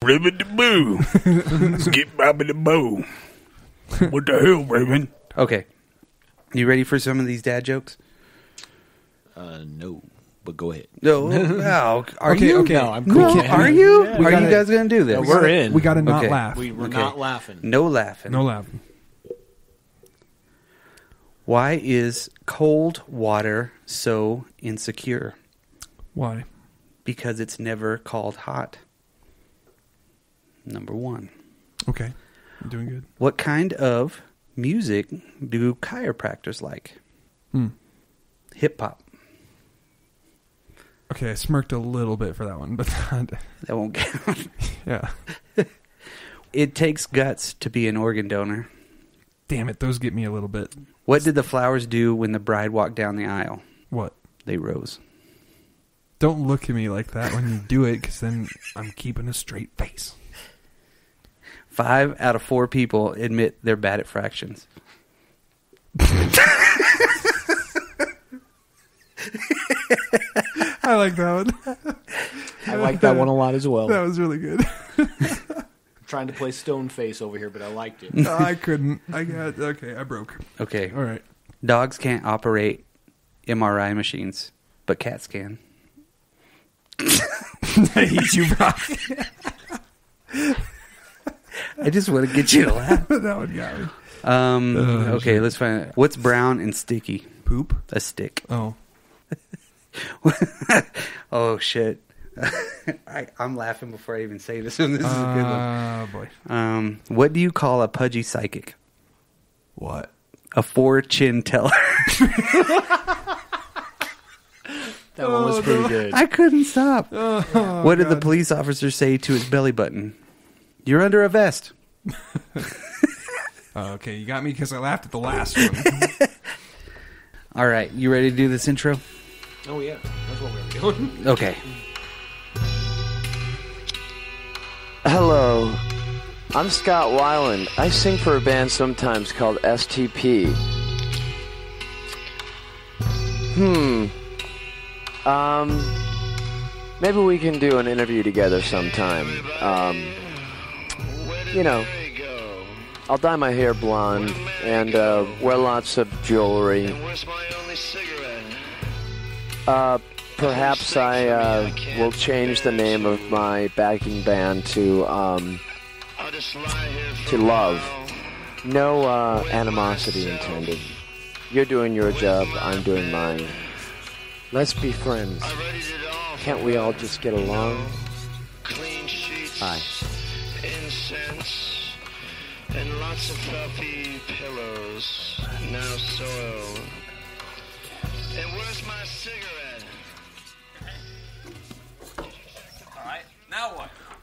Ribbon the boo. Skip Bobby the bow. What the hell, Raven? Okay. You ready for some of these dad jokes? No. But go ahead. No. Are you? Okay. No, I'm cool. No, are you? Yeah. Are you guys going to do this? We're in. We got to not Okay. laugh. We're Okay. not laughing. No laughing. No laughing. Why is cold water so insecure? Why? Because it's never called hot. Number one. Okay. I'm doing good. What kind of music do chiropractors like? Hip hop. Okay, I smirked a little bit for that one, but That won't count. yeah. It takes guts to be an organ donor. Damn it, those get me a little bit. What did the flowers do when the bride walked down the aisle? What? They rose. Don't look at me like that when you do it, because then I'm keeping a straight face. 5 out of 4 people admit they're bad at fractions. I like that one. I like that one a lot as well. That was really good. I'm trying to play stone face over here, but I liked it. No, I couldn't. I broke. Okay. All right. Dogs can't operate MRI machines, but cats can. I hate you, Brock. I just want to get you to laugh. That one got me. Okay, shit. let's find it. What's brown and sticky? Poop? A stick. Oh. Oh, shit. I'm laughing before I even say this one. This is a good one. Boy. What do you call a pudgy psychic? What? A fortune teller. That one was pretty good. I couldn't stop. What did the police officer say to his belly button? You're under a vest. Okay, you got me because I laughed at the last one. All right, you ready to do this intro? Oh, yeah. That's what we were doing. Okay. Hello, I'm Scott Weiland. I sing for a band sometimes called STP. Maybe we can do an interview together sometime. You know, I'll dye my hair blonde and wear lots of jewelry. Perhaps I will change the name of my backing band to Love. No animosity intended. You're doing your job, I'm doing mine. Let's be friends. Can't we all just get along? Hi. Incense and lots of fluffy pillows, now soiled. And where's my cigarette?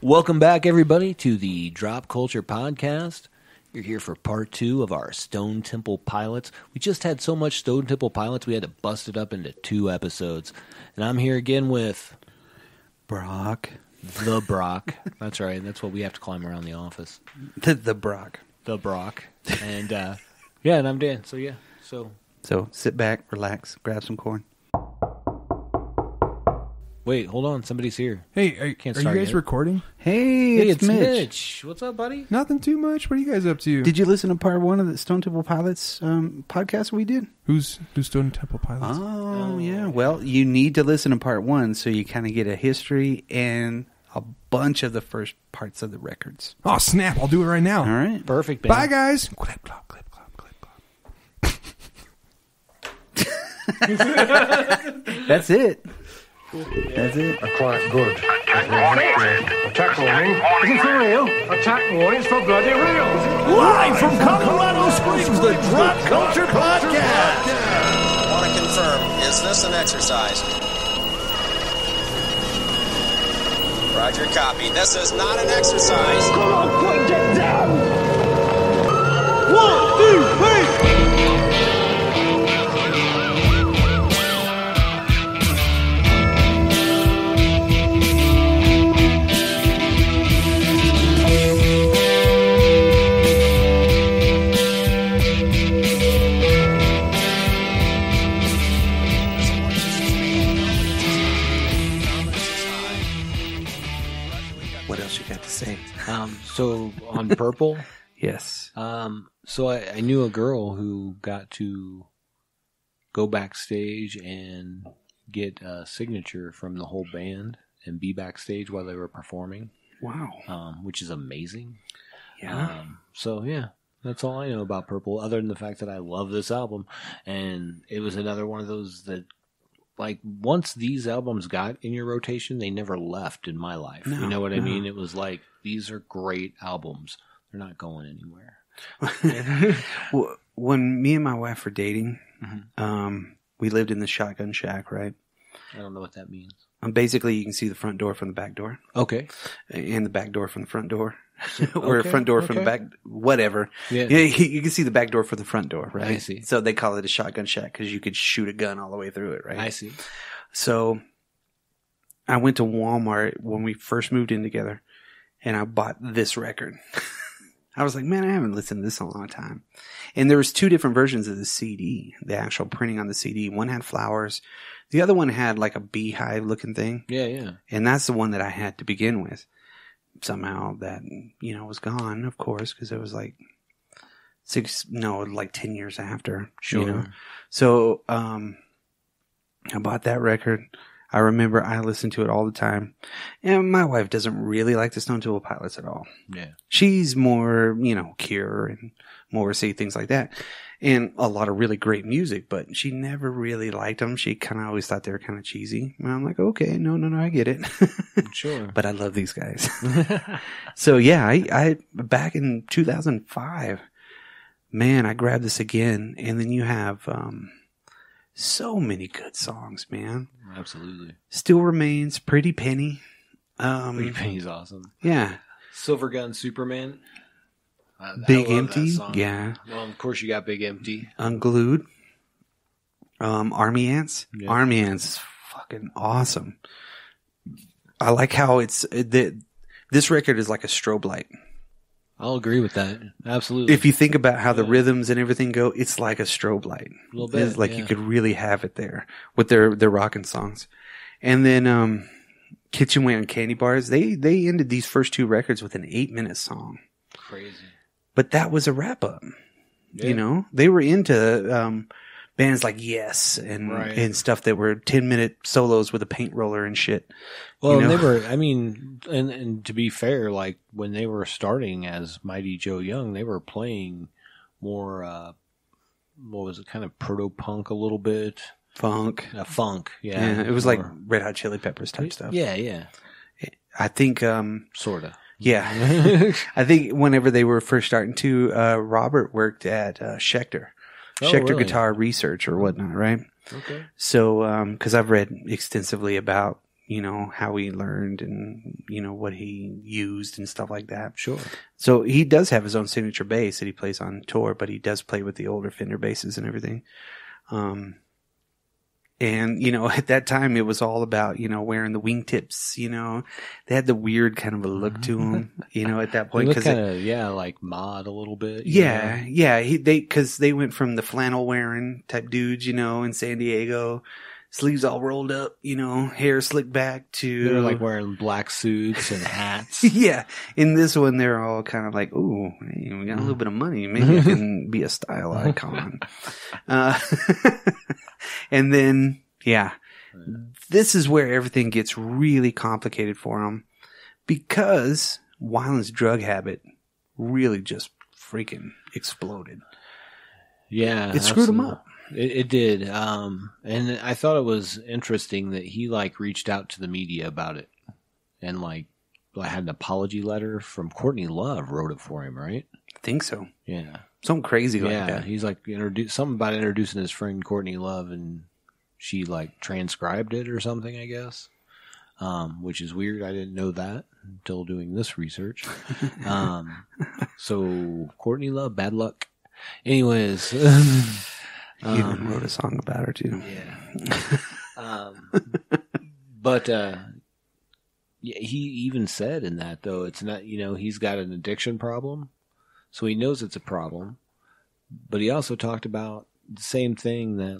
Welcome back, everybody, to the Drop Culture Podcast. You're here for part 2 of our Stone Temple Pilots. We just had so much Stone Temple Pilots, we had to bust it up into 2 episodes. And I'm here again with... Brock. The Brock. That's right. That's what we have to climb around the office. The Brock. The Brock. And, yeah, and I'm Dan. So, yeah. So sit back, relax, grab some corn. wait, hold on. Somebody's here. Hey, are you Can't guys start yet. recording? Hey, Hey, it's Mitch. Mitch. What's up, buddy? Nothing too much. What are you guys up to? Did you listen to part 1 of the Stone Temple Pilots podcast we did? Who's Stone Temple Pilots? Oh, yeah. Well, you need to listen to part 1 so you kind of get a history and a bunch of the first parts of the records. Oh, snap. I'll do it right now. All right. Perfect, man. Bye, guys. Clip, clop, clip, clop, clip, clop. That's it. That's it. Quite good. Attack warning. Is it for real? Attack warning's for bloody real. Live from Colorado Springs, the Drop Culture Podcast. I want to confirm, is this an exercise? Roger, copy. This is not an exercise. Come on, quick, get down. 1, 2, 3. What else you got to say? Okay. So on Purple, Yes. so I knew a girl who got to go backstage and get a signature from the whole band and be backstage while they were performing. Wow. Which is amazing. Yeah. So yeah, that's all I know about Purple, other than the fact that I love this album. And it was another one of those that, like, once these albums got in your rotation, they never left in my life. No, you know what I no. mean? It was like, these are great albums. They're not going anywhere. Well, when me and my wife were dating, Mm-hmm. we lived in the shotgun shack, right? I don't know what that means. Basically, you can see the front door from the back door, Okay. and the back door from the front door, or Okay, front door from the okay. back, whatever. Yeah. You can see the back door from the front door, right? I see. So they call it a shotgun shack because you could shoot a gun all the way through it, right? I see. So I went to Walmart when we first moved in together, and I bought this record. I was like, man, I haven't listened to this in a long time. And there was 2 different versions of the CD, the actual printing on the CD. One had flowers. The other one had like a beehive looking thing. Yeah, yeah. And that's the one that I had to begin with. Somehow that, was gone, of course, because it was like 10 years after. Sure. So, I bought that record. I remember I listened to it all the time. And my wife doesn't really like the Stone Temple Pilots at all. Yeah. She's more, Cure and Morrissey, things like that. And a lot of really great music, but she never really liked them. She kind of always thought they were kind of cheesy. And I'm like, okay, no, I get it. Sure. But I love these guys. So yeah, I back in 2005, man, I grabbed this again. And then you have, so many good songs, man. Absolutely. Still Remains, Pretty Penny. Pretty Penny's awesome. Yeah. Silver Gun Superman. Big I love Empty. that song. Yeah. Well, of course you got Big Empty. Unglued. Army Ants. Yeah. Army Ants is fucking awesome. I like how this record is like a strobe light. I'll agree with that. Absolutely. If you think about how the rhythms and everything go, it's like a strobe light. A little bit. It's like yeah. you could really have it there with their rockin' songs. And then Kitchen Whale and Candy Bars, they ended these first 2 records with an 8-minute song. Crazy. But that was a wrap up. Yeah. They were into bands like Yes and stuff that were 10-minute solos with a paint roller and shit. Well, and they were, I mean, and to be fair, like when they were starting as Mighty Joe Young, they were playing more, what was it, kind of proto-punk a little bit. Funk. Funk, yeah. It was like Red Hot Chili Peppers type stuff. Yeah. I think... Sort of. Yeah. I think whenever they were first starting to, Robert worked at Schecter. Oh, Schecter really? Guitar Research or whatnot, right? Okay. So, because I've read extensively about, how he learned and, what he used and stuff like that. Sure. So he does have his own signature bass that he plays on tour, but he does play with the older Fender basses and everything. And, at that time it was all about, wearing the wingtips, they had the weird kind of a look to them, at that point. They look kind of, like mod a little bit. Yeah. Cause they went from the flannel wearing type dudes, in San Diego, sleeves all rolled up, hair slicked back to. They're like wearing black suits and hats. Yeah. In this one, they're all kind of like, ooh, hey, we got a little bit of money. Maybe I can be a style icon. And then, this is where everything gets really complicated for him because Weiland's drug habit really just freaking exploded. Yeah. It screwed him up. It did. And I thought it was interesting that he reached out to the media about it and had an apology letter from Courtney Love wrote it for him, right? I think so. Yeah. Something crazy like that. Yeah, he's something about introducing his friend Courtney Love, and she transcribed it or something, I guess. Which is weird. I didn't know that until doing this research. So Courtney Love, bad luck. Anyways, He even wrote a song about her too. Yeah. But he even said in that though, it's not he's got an addiction problem. So he knows it's a problem, but he also talked about the same thing that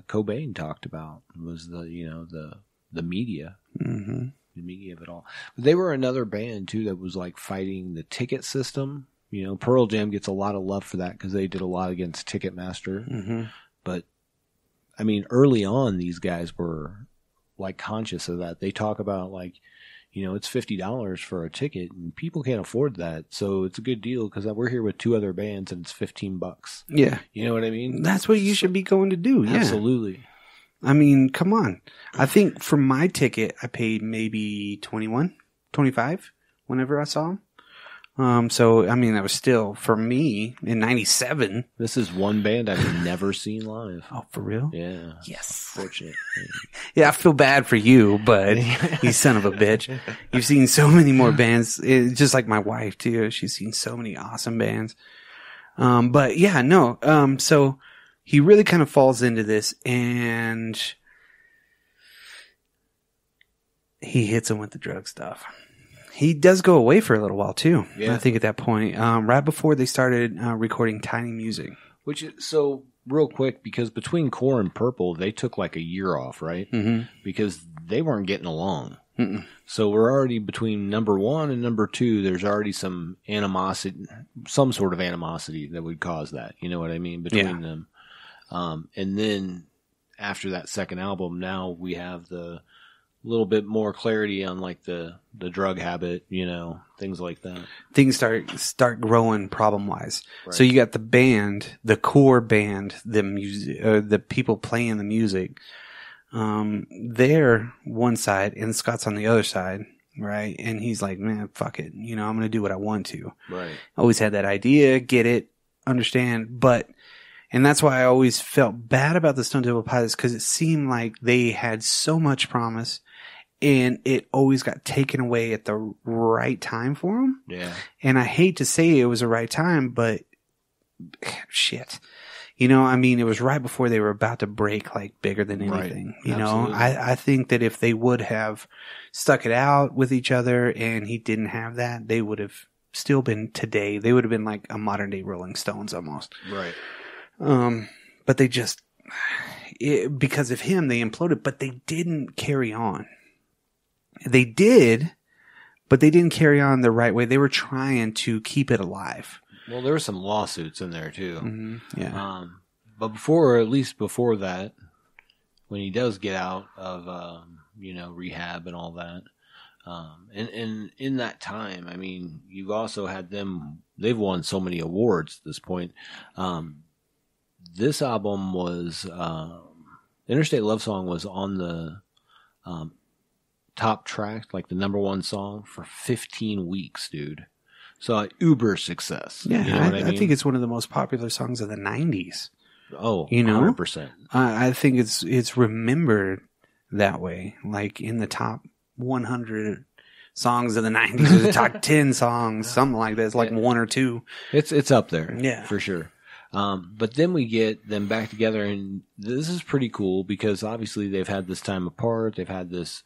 Cobain talked about was the media. Mm-hmm. me of it all. But they were another band too that was like fighting the ticket system. You know, Pearl Jam gets a lot of love for that because they did a lot against Ticketmaster. Mm-hmm. But I mean, early on, these guys were like conscious of that. They talk about like, you know, it's $50 for a ticket, and people can't afford that. So it's a good deal because we're here with two other bands, and it's $15. Yeah, you know what I mean. That's what you should be going to do. Yeah, absolutely. I mean, come on. I think for my ticket, I paid maybe 21, 25 whenever I saw them. So, I mean, that was still, for me, in 97. This is one band I've never seen live. Oh, for real? Yeah. Yes. Fortunate. Yeah, I feel bad for you, but you son of a bitch. You've seen so many more bands, just like my wife, too. She's seen so many awesome bands. But yeah, no. So he really kind of falls into this, and he hits him with the drug stuff. He does go away for a little while too. Yeah. I think at that point, right before they started recording Tiny Music. Which is, so real quick, because between Core and Purple, they took like a year off, right? Mm-hmm. Because they weren't getting along. Mm-mm. So we're already between number 1 and number 2. There's already some animosity, some sort of animosity that would cause that. You know what I mean? Between them. And then after that second album, now we have the little bit more clarity on like the drug habit, you know, things like that. Things start growing problem wise. Right. So you got the band, the core band, the music, the people playing the music. They're one side and Scott's on the other side, right? And he's like, man, fuck it, you know, I'm gonna do what I want to. Right. Always had that idea, get it, understand, and that's why I always felt bad about the Stone Temple Pilots, because it seemed like they had so much promise, and it always got taken away at the right time for them. Yeah. And I hate to say it was the right time, but shit. You know, I mean, it was right before they were about to break like bigger than anything. Right. You Absolutely. know, I think that if they would have stuck it out with each other and he didn't have that, they would have still been today. They would have been like a modern day Rolling Stones almost. Right. But they just, because of him, they imploded, but they didn't carry on. They did, but they didn't carry on the right way. They were trying to keep it alive. Well, there were some lawsuits in there too. Mm-hmm. Yeah. But at least before that, when he does get out of, you know, rehab and all that, and in that time, I mean, you've also had them, they've won so many awards at this point. This album was, Interstate Love Song was on the top track, like the number 1 song for 15 weeks, dude. So uber success. Yeah, you know what I mean? I think it's one of the most popular songs of the 90s. Oh, you know, 100%. I think it's remembered that way, like in the top 100 songs of the 90s, or the top 10 songs, something like that. It's like 1 or 2. It's up there, yeah, for sure. But then we get them back together, and this is pretty cool because obviously they've had this time apart. They've had this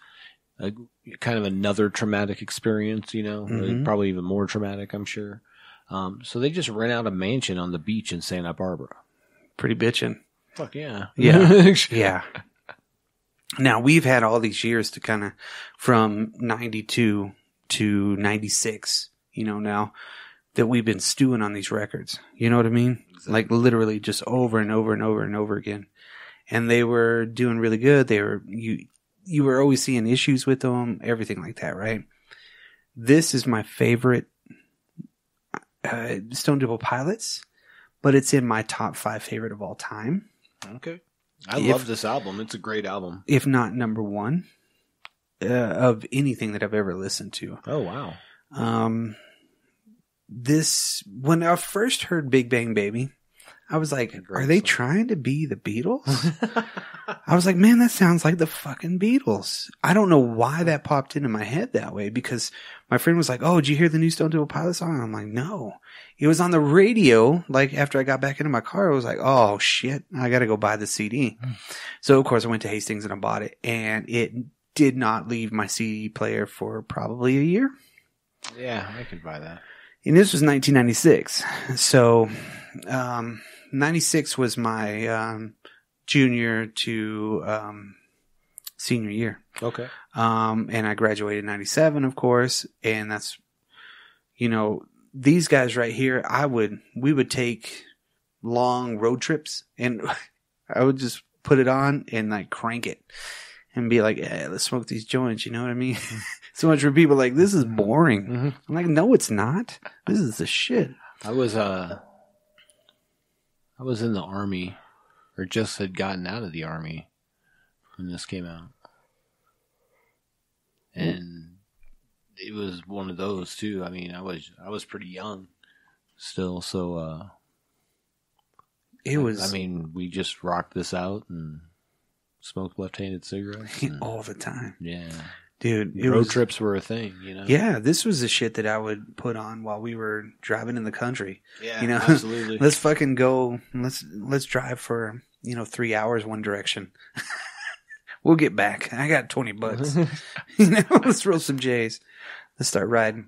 kind of another traumatic experience, you know, probably even more traumatic, I'm sure. So they just rent out a mansion on the beach in Santa Barbara. Pretty bitchin'. Fuck yeah. Yeah. Yeah. Now, we've had all these years to kind of, from 92 to 96, you know, now that we've been stewing on these records. You know what I mean? Exactly. Like literally just over and over and over and over again. And they were doing really good. They were, you were always seeing issues with them, everything like that, right? This is my favorite Stone Temple Pilots, but it's in my top 5 favorite of all time. Okay. I love this album. It's a great album. If not number 1 of anything that I've ever listened to. Oh, wow. When I first heard Big Bang Baby, I was like, are they trying to be the Beatles? I was like, man, that sounds like the fucking Beatles. I don't know why that popped into my head that way, because my friend was like, oh, did you hear the new Stone Temple Pilots song? I'm like, no. It was on the radio, like after I got back into my car, I was like, oh shit, I gotta go buy the CD. So of course I went to Hastings and I bought it, and it did not leave my CD player for probably a year. Yeah, I could buy that. And this was 1996. So, 96 was my, junior to, senior year. Okay. And I graduated in 97, of course. And that's, these guys right here, we would take long road trips and I would just put it on and like crank it and be like, yeah, let's smoke these joints. You know what I mean? So much for people like, this is boring. Mm-hmm. I'm like, no, it's not. This is the shit. I was in the Army, or just had gotten out of the Army when this came out. And it was one of those too. I mean, I was pretty young still, so it was. I mean, we just rocked this out and smoked left-handed cigarettes all the time. Yeah, dude. Road trips were a thing, Yeah, this was the shit that I would put on while we were driving in the country. Yeah, absolutely. Let's fucking go. Let's drive for 3 hours one direction. We'll get back. I got $20. Let's roll some J's. Let's start riding.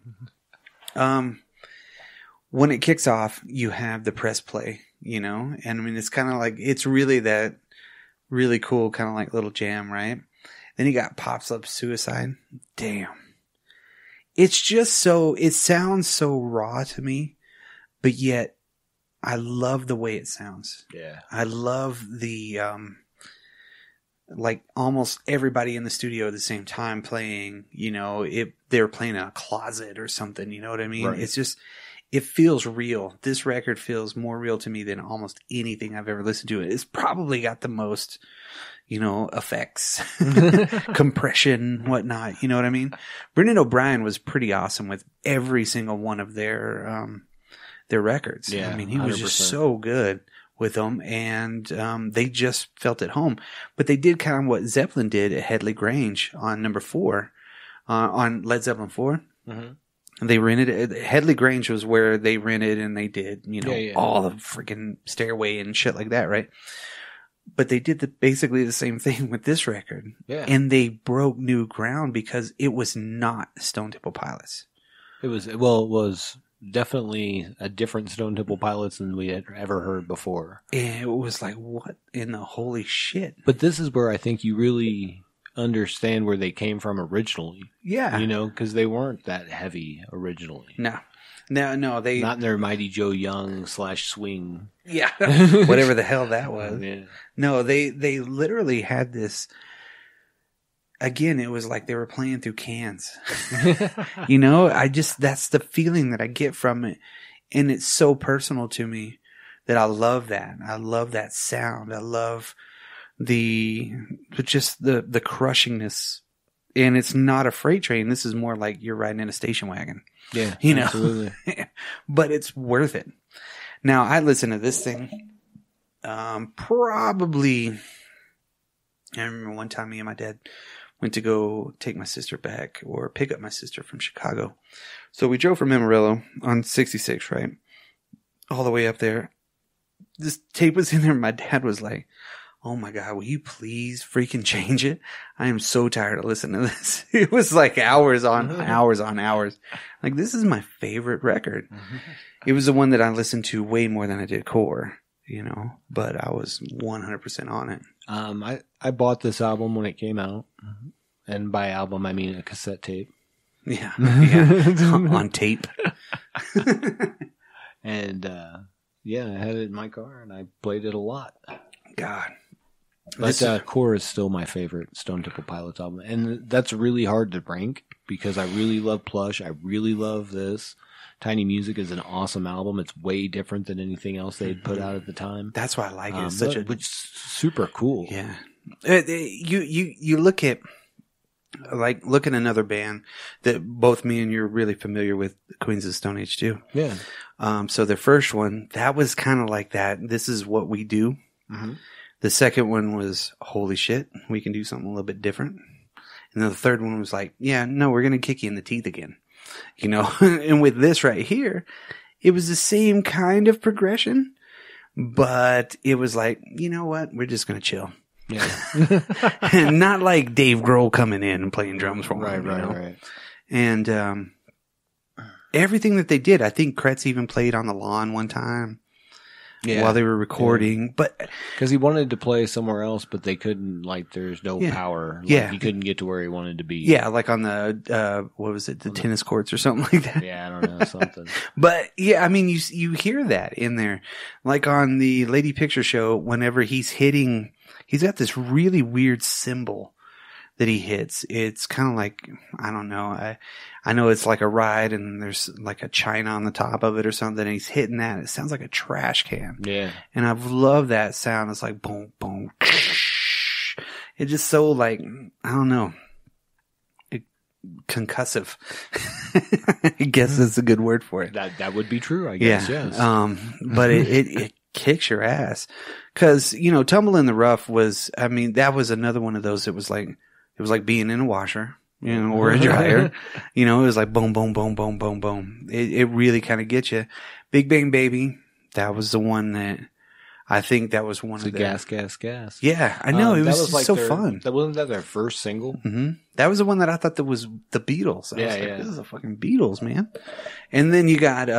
When it kicks off, you have the press play, and I mean, it's kind of like, it's really that really cool kind of like little jam, right? Then you got Pops Up Suicide. Damn. It's just it sounds so raw to me, but yet I love the way it sounds. Yeah. I love the, like almost everybody in the studio at the same time playing, they're playing in a closet or something, you know what I mean? Right. It's just, it feels real. This record feels more real to me than almost anything I've ever listened to. It's probably got the most, effects, compression, whatnot. You know what I mean? Brendan O'Brien was pretty awesome with every single one of their records. Yeah, I mean, he was 100%. just so good with them, and they just felt at home. But they did kind of what Zeppelin did at Headley Grange on number 4, on Led Zeppelin 4. Mm-hmm. They rented Headley Grange was where they rented and they did, all the freaking stairway and shit like that, right? But they did basically the same thing with this record. Yeah. And they broke new ground because it was not Stone Temple Pilots. It was definitely a different Stone Temple Pilots than we had ever heard before. And it was like, what in the holy shit? But this is where I think you really understand where they came from originally. Yeah. Because they weren't that heavy originally. No, they... Not in their Mighty Joe Young / swing. Yeah. Whatever the hell that was. Yeah. No, they literally had this... Again, it was like they were playing through cans. That's the feeling that I get from it. And it's so personal to me that I love that. I love that sound. I love the crushingness. And it's not a freight train. This is more like you're riding in a station wagon. Yeah, absolutely. But it's worth it. Now, I listened to this thing, probably, I remember one time me and my dad went to go take my sister back or pick up my sister from Chicago. So we drove from Amarillo on 66, right? All the way up there. This tape was in there. My dad was like, oh my God, will you please freaking change it? I am so tired of listening to this. It was like hours on hours on hours. Like, this is my favorite record. It was the one that I listened to way more than I did Core, but I was 100% on it. I bought this album when it came out. And by album, I mean a cassette tape. Yeah. On tape. And, I had it in my car and I played it a lot. God. But Core is still my favorite Stone Temple Pilots album. And that's really hard to rank because I really love Plush. I really love this. Tiny Music is an awesome album. It's way different than anything else they had put out at the time. That's why I like it. It's which super cool. Yeah. You look at another band that both me and you're really familiar with, Queens of the Stone Age too. Yeah. So their first one, that was kind of like that. This is what we do. Mm-hmm. The second one was, holy shit, we can do something a little bit different. And then the third one was like, yeah, no, we're going to kick you in the teeth again. And with this right here, it was the same kind of progression, but it was like, you know what? We're just going to chill. Yeah. And not like Dave Grohl coming in and playing drums for him. Right. And, everything that they did, I think Kretz even played on the lawn one time. while they were recording. But because he wanted to play somewhere else, but they couldn't. Like, there's no power. Like, he couldn't get to where he wanted to be. Yeah, like on the what was it, the tennis courts or something like that. Yeah, I don't know, something. But yeah, I mean, you hear that in there, like on the Lady Picture Show. Whenever he's hitting, he's got this really weird cymbal that he hits. It's kind of like, I don't know. I know it's like a ride and there's like a china on the top of it or something. And he's hitting that. It sounds like a trash can. Yeah. And I've loved that sound. It's like boom, boom. It's just so like, I don't know. Concussive. I guess that's a good word for it. That would be true, I guess. Yeah. Yes. But it kicks your ass. Cause, Tumble in the Rough was, I mean, that was another one of those. It was like being in a washer, or a dryer. It was like boom, boom, boom, boom, boom, boom. It really kind of gets you. Big Bang Baby. That was the one that I think that was one of the gas. Yeah, I know. It was just like so fun. Wasn't that their first single? Mm-hmm. That was the one that I thought that was the Beatles. I was like, yeah. This is the fucking Beatles, man. And then you got,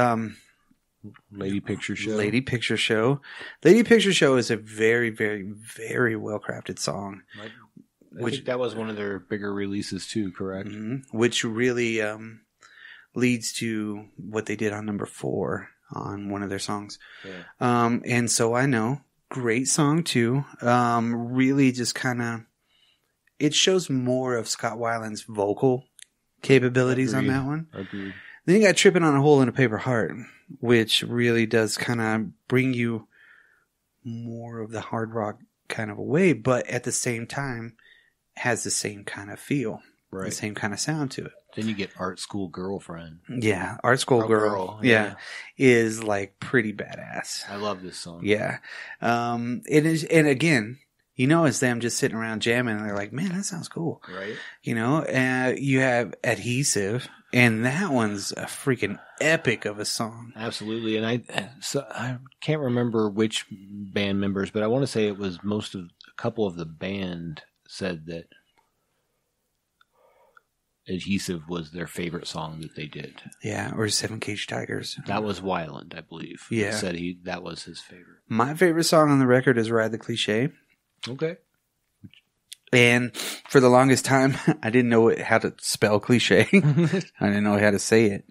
Lady Picture Show. Lady Picture Show. Lady Picture Show is a very, very, very well crafted song. I think that was one of their bigger releases too, correct? Mm-hmm. Which really leads to what they did on number 4 on one of their songs. Yeah. And So I Know, great song too. Really just kind of, it shows more of Scott Weiland's vocal capabilities on that one. Agreed. Then you got Tripping on a Hole in a Paper Heart, which really does kind of bring you more of the hard rock kind of a way, but at the same time has the same kind of feel, the same kind of sound to it. Then you get Art School Girlfriend. Yeah, Art School Girl. Yeah, is like pretty badass. I love this song. Yeah, it is, and again, it's them just sitting around jamming, and they're like, "Man, that sounds cool." Right. You have Adhesive, and that one's a freaking epic of a song. Absolutely, and I can't remember which band members, but I want to say it was a couple of the band said that Adhesive was their favorite song that they did. Yeah, or 7 Cage Tigers. That was Weiland, I believe. Yeah. He said that was his favorite. My favorite song on the record is Ride the Cliche. Okay. And for the longest time, I didn't know how to spell cliche. I didn't know how to say it.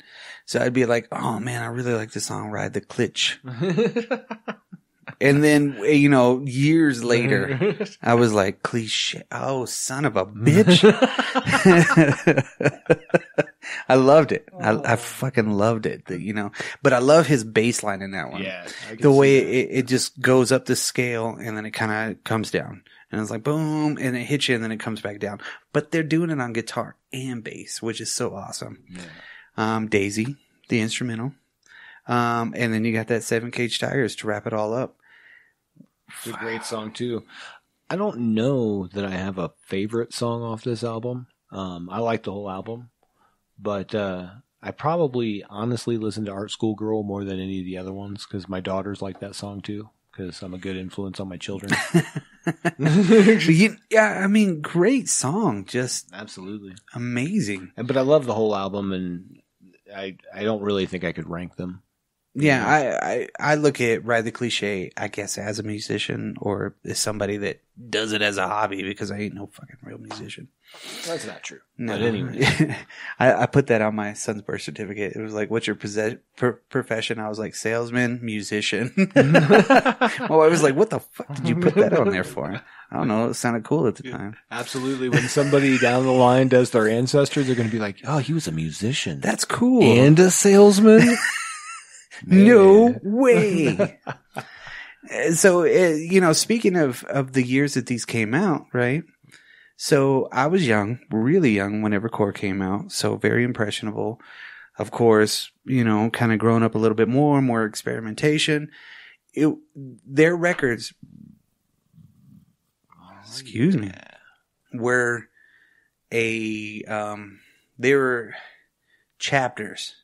So I'd be like, oh man, I really like the song Ride the Clitch. And then, years later, I was like, cliche. Oh, son of a bitch. I loved it. I fucking loved it. But I love his bass line in that one. Yeah. The way it just goes up the scale and then it kind of comes down. And it's like, boom, and it hits you and then it comes back down. But they're doing it on guitar and bass, which is so awesome. Yeah. Daisy, the instrumental. And then you got that 7 Cage Tigers to wrap it all up. It's a great song too. I don't know that I have a favorite song off this album. I like the whole album, but I probably honestly listen to Art School Girl more than any of the other ones because my daughters like that song too. Because I'm a good influence on my children. Yeah, I mean, great song, just absolutely amazing. But I love the whole album, and I don't really think I could rank them. Yeah, I look at Ride the Cliche, I guess, as a musician or as somebody that does it as a hobby because I ain't no fucking real musician. That's not true. No. But anyway. I put that on my son's birth certificate. It was like, what's your profession? I was like, salesman, musician. My wife was like, what the fuck did you put that on there for? I don't know. It sounded cool at the time. Absolutely. When somebody down the line does their ancestors, they're going to be like, oh, he was a musician. That's cool. And a salesman? No way. So, speaking of the years that these came out, right? So I was young, really young whenever Core came out. So very impressionable. Of course, kind of growing up a little bit more experimentation. Their records, were they were chapters.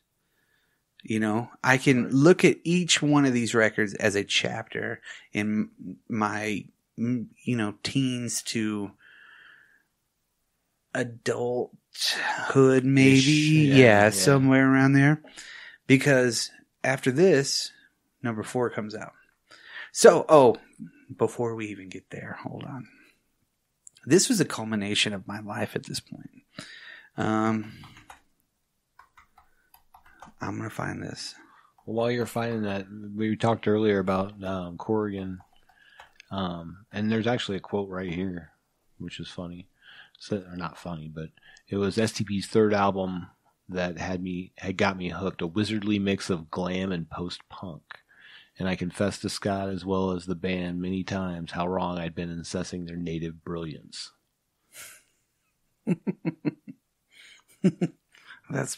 I can look at each one of these records as a chapter in my, teens to adulthood, maybe. Yeah, somewhere around there. Because after this, number 4 comes out. So, before we even get there, hold on. This was a culmination of my life at this point. I'm going to find this. While you're finding that, we talked earlier about Corrigan, and there's actually a quote right here, which is funny. Or not funny, but it was STP's third album that had got me hooked, a wizardly mix of glam and post-punk. And I confessed to Scott as well as the band many times how wrong I'd been in assessing their native brilliance. That's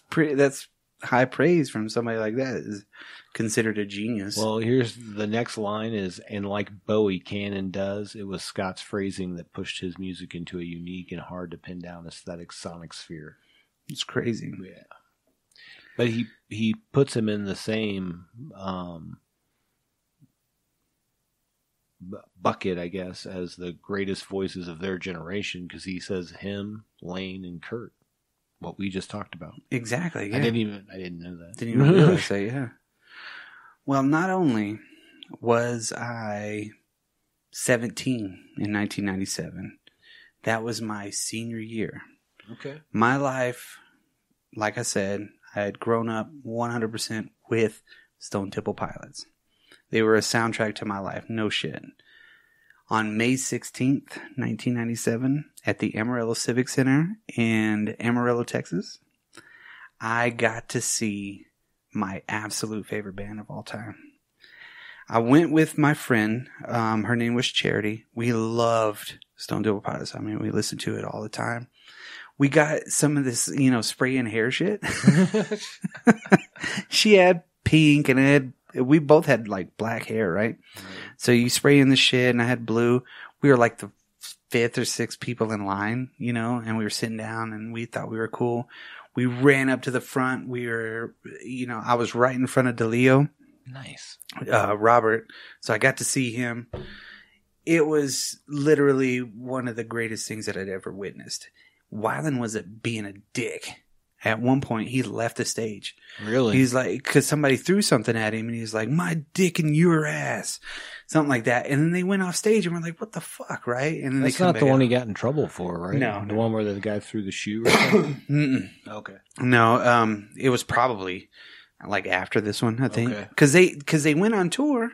high praise from somebody like that. Is considered a genius. Well, here's the next line is, and like Bowie can and does, it was Scott's phrasing that pushed his music into a unique and hard to pin down aesthetic sonic sphere. It's crazy. Yeah. But he puts him in the same bucket, I guess, as the greatest voices of their generation, because he says him, Lane, and Kurt. What we just talked about. Exactly. Yeah. I didn't know that. Didn't even realize that. Yeah. Well, not only was I 17 in 1997, that was my senior year. Okay. My life, like I said, I had grown up 100% with Stone Temple Pilots. They were a soundtrack to my life. No shit. On May 16th, 1997, at the Amarillo Civic Center in Amarillo, Texas, I got to see my absolute favorite band of all time. I went with my friend. Her name was Charity. We loved Stone Temple Pilots. I mean, we listened to it all the time. We got some of this, spray and hair shit. She had pink and we both had like black hair, right? So you spray in the shit and I had blue. We were like the 5th or 6th people in line, and we were sitting down and we thought we were cool. We ran up to the front. We were, I was right in front of DeLeo. Nice. Robert. So I got to see him. It was literally one of the greatest things that I'd ever witnessed. Wyland was being a dick. At one point, he left the stage. Really? He's like, because somebody threw something at him, and he's like, my dick in your ass. Something like that. And then they went off stage, and we're like, what the fuck, right? And then that's not the one he got in trouble for, right? No. The one where the guy threw the shoe or something? Okay. No, it was probably like after this one, I think. Okay. Because they went on tour,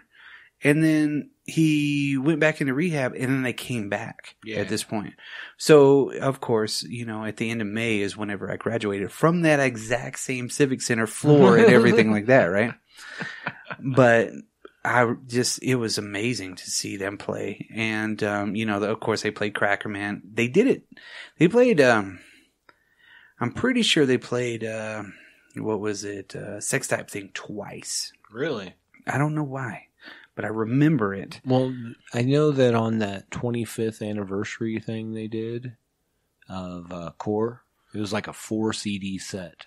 and then he went back into rehab, and then they came back at this point. So, of course, at the end of May is whenever I graduated from that exact same Civic Center floor and everything like that, right? But it was amazing to see them play. And, of course, they played Cracker Man. They did it. They played, I'm pretty sure they played, Sex Type Thing twice. Really? I don't know why. But I remember it. Well, I know that on that 25th anniversary thing they did of Core, it was like a 4 CD set.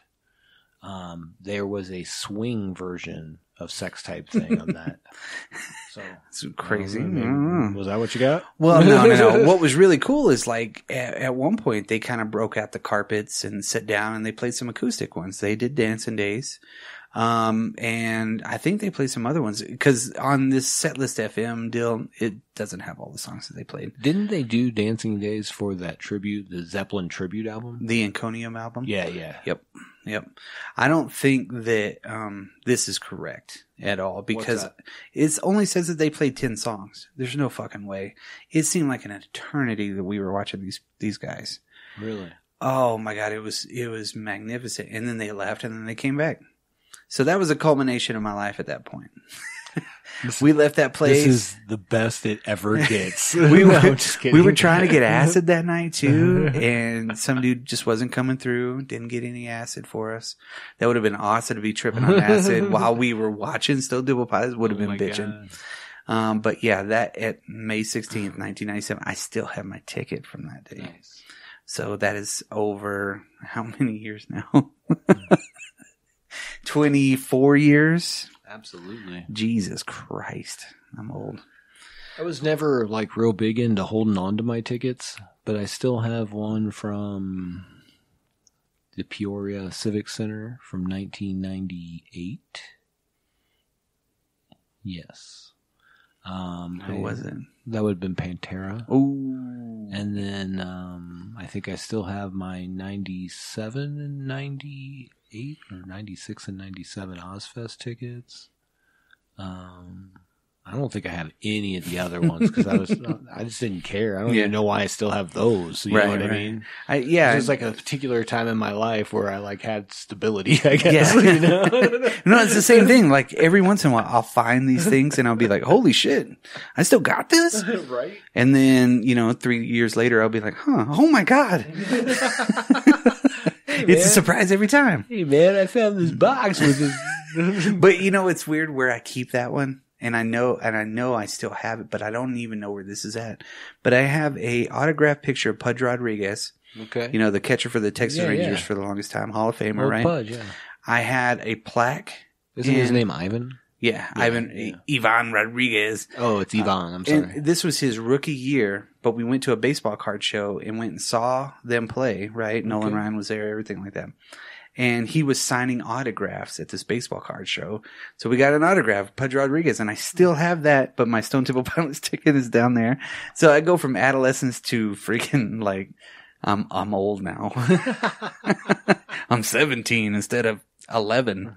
There was a swing version of Sex Type Thing on that. So it's crazy. Was that what you got? Well, no. What was really cool is like at one point they kind of broke out the carpets and sat down and they played some acoustic ones. They did Dancing Days. And I think they played some other ones because on this Setlist FM deal, it doesn't have all the songs that they played. Didn't they do Dancing Days for that tribute, the Zeppelin tribute album? The Iconium album? Yeah. Yep. I don't think that, this is correct at all because it only says that they played 10 songs. There's no fucking way. It seemed like an eternity that we were watching these guys. Really? Oh my God. It was magnificent. And then they left and then they came back. So that was a culmination of my life at that point. We left that place. This is the best it ever gets. we were trying to get acid that night too, and some dude just wasn't coming through. Didn't get any acid for us. That would have been awesome to be tripping on acid while we were watching Stone Temple Pilots. Would have been bitching. But yeah, that at May 16th, 1997, I still have my ticket from that day. Nice. So that is over how many years now? 24 years. Absolutely. Jesus Christ. I'm old. I was never like real big into holding on to my tickets, but I still have one from the Peoria Civic Center from 1998. Yes. Who was it? That would have been Pantera. Ooh. And then I think I still have my 97 and 98 or 96 and 97 Ozfest tickets. I don't think I have any of the other ones because I just didn't care. I don't even know why I still have those. You know what I mean? Yeah. It was like a particular time in my life where I like had stability, I guess. Yeah. You know? No, it's the same thing. Like every once in a while I'll find these things and I'll be like, holy shit, I still got this? Right. And then, 3 years later I'll be like, oh my God. It's a surprise every time. Hey man, I found this box with this. But it's weird where I keep that one. And I know I still have it, but I don't even know where this is at. But I have a autographed picture of Pudge Rodriguez. Okay. The catcher for the Texas Rangers for the longest time, Hall of Famer, right? Pudge, yeah. I had a plaque. Isn't his name Ivan? Yeah, Ivan Rodriguez. Oh, it's Ivan. I'm sorry. And this was his rookie year, but we went to a baseball card show and went and saw them play, right? Nolan Ryan was there, everything like that. And he was signing autographs at this baseball card show. So we got an autograph of Pudge Rodriguez, and I still have that, but my Stone Temple Pilots ticket is down there. So I go from adolescence to freaking like, I'm old now. I'm 17 instead of 11,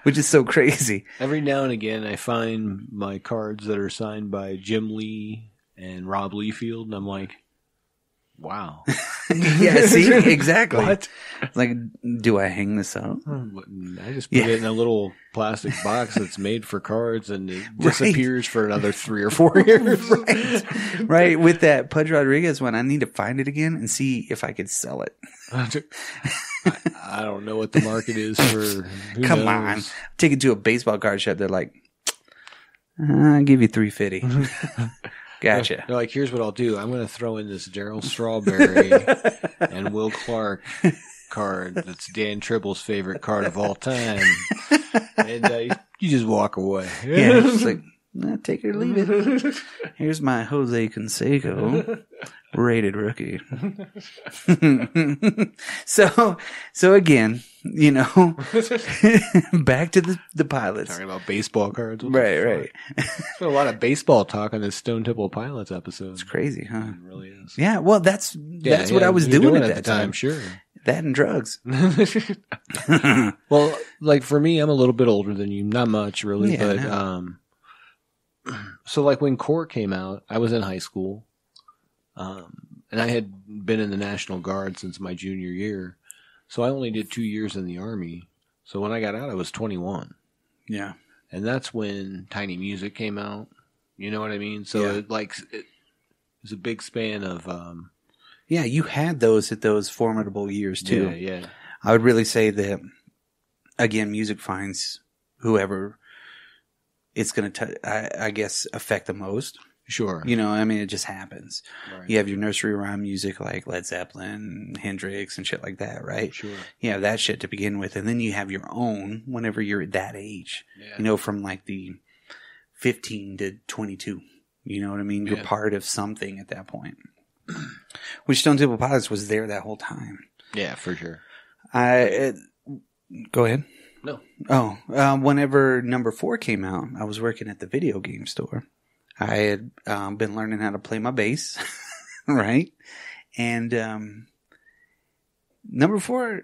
which is so crazy. Every now and again, I find my cards that are signed by Jim Lee and Rob Liefeld, and I'm like, wow. Yeah, see? Exactly. What? Like, do I hang this up? I just put it in a little plastic box that's made for cards, and it disappears for another 3 or 4 years. Right. With that Pudge Rodriguez one, I need to find it again and see if I could sell it. I don't know what the market is for. Come on. Take it to a baseball card shop. They're like, I'll give you $350. Gotcha. They're like, here's what I'll do. I'm going to throw in this Darryl Strawberry and Will Clark card. That's Dan Tribble's favorite card of all time. And you just walk away. Yeah, it's like, take it or leave it. Here's my Jose Canseco rated rookie. So again, back to the Pilots. Talking about baseball cards. Right. There's been a lot of baseball talk on this Stone Temple Pilots episode. It's crazy, huh? It really is. Yeah, well, that's what I was doing at that time. Sure. That and drugs. Well, like for me, I'm a little bit older than you. Not much, really. Yeah, but so like when Court came out, I was in high school. And I had been in the National Guard since my junior year. So I only did 2 years in the Army. So when I got out, I was 21. Yeah. And that's when Tiny Music came out. You know what I mean? So it was a big span of... yeah, you had those at those formidable years, too. Yeah. I would really say that, again, music finds whoever it's going to, I guess, affect the most. Sure. It just happens. Right. You have your nursery rhyme music like Led Zeppelin, Hendrix, and shit like that, right? Sure. You have that shit to begin with, and then you have your own whenever you're at that age. Yeah. From like the 15 to 22. You know what I mean? You're part of something at that point. Which Stone Temple Pilots was there that whole time. Yeah, for sure. Go ahead. No. Oh, whenever number 4 came out, I was working at the video game store. I had been learning how to play my bass, right? And number 4,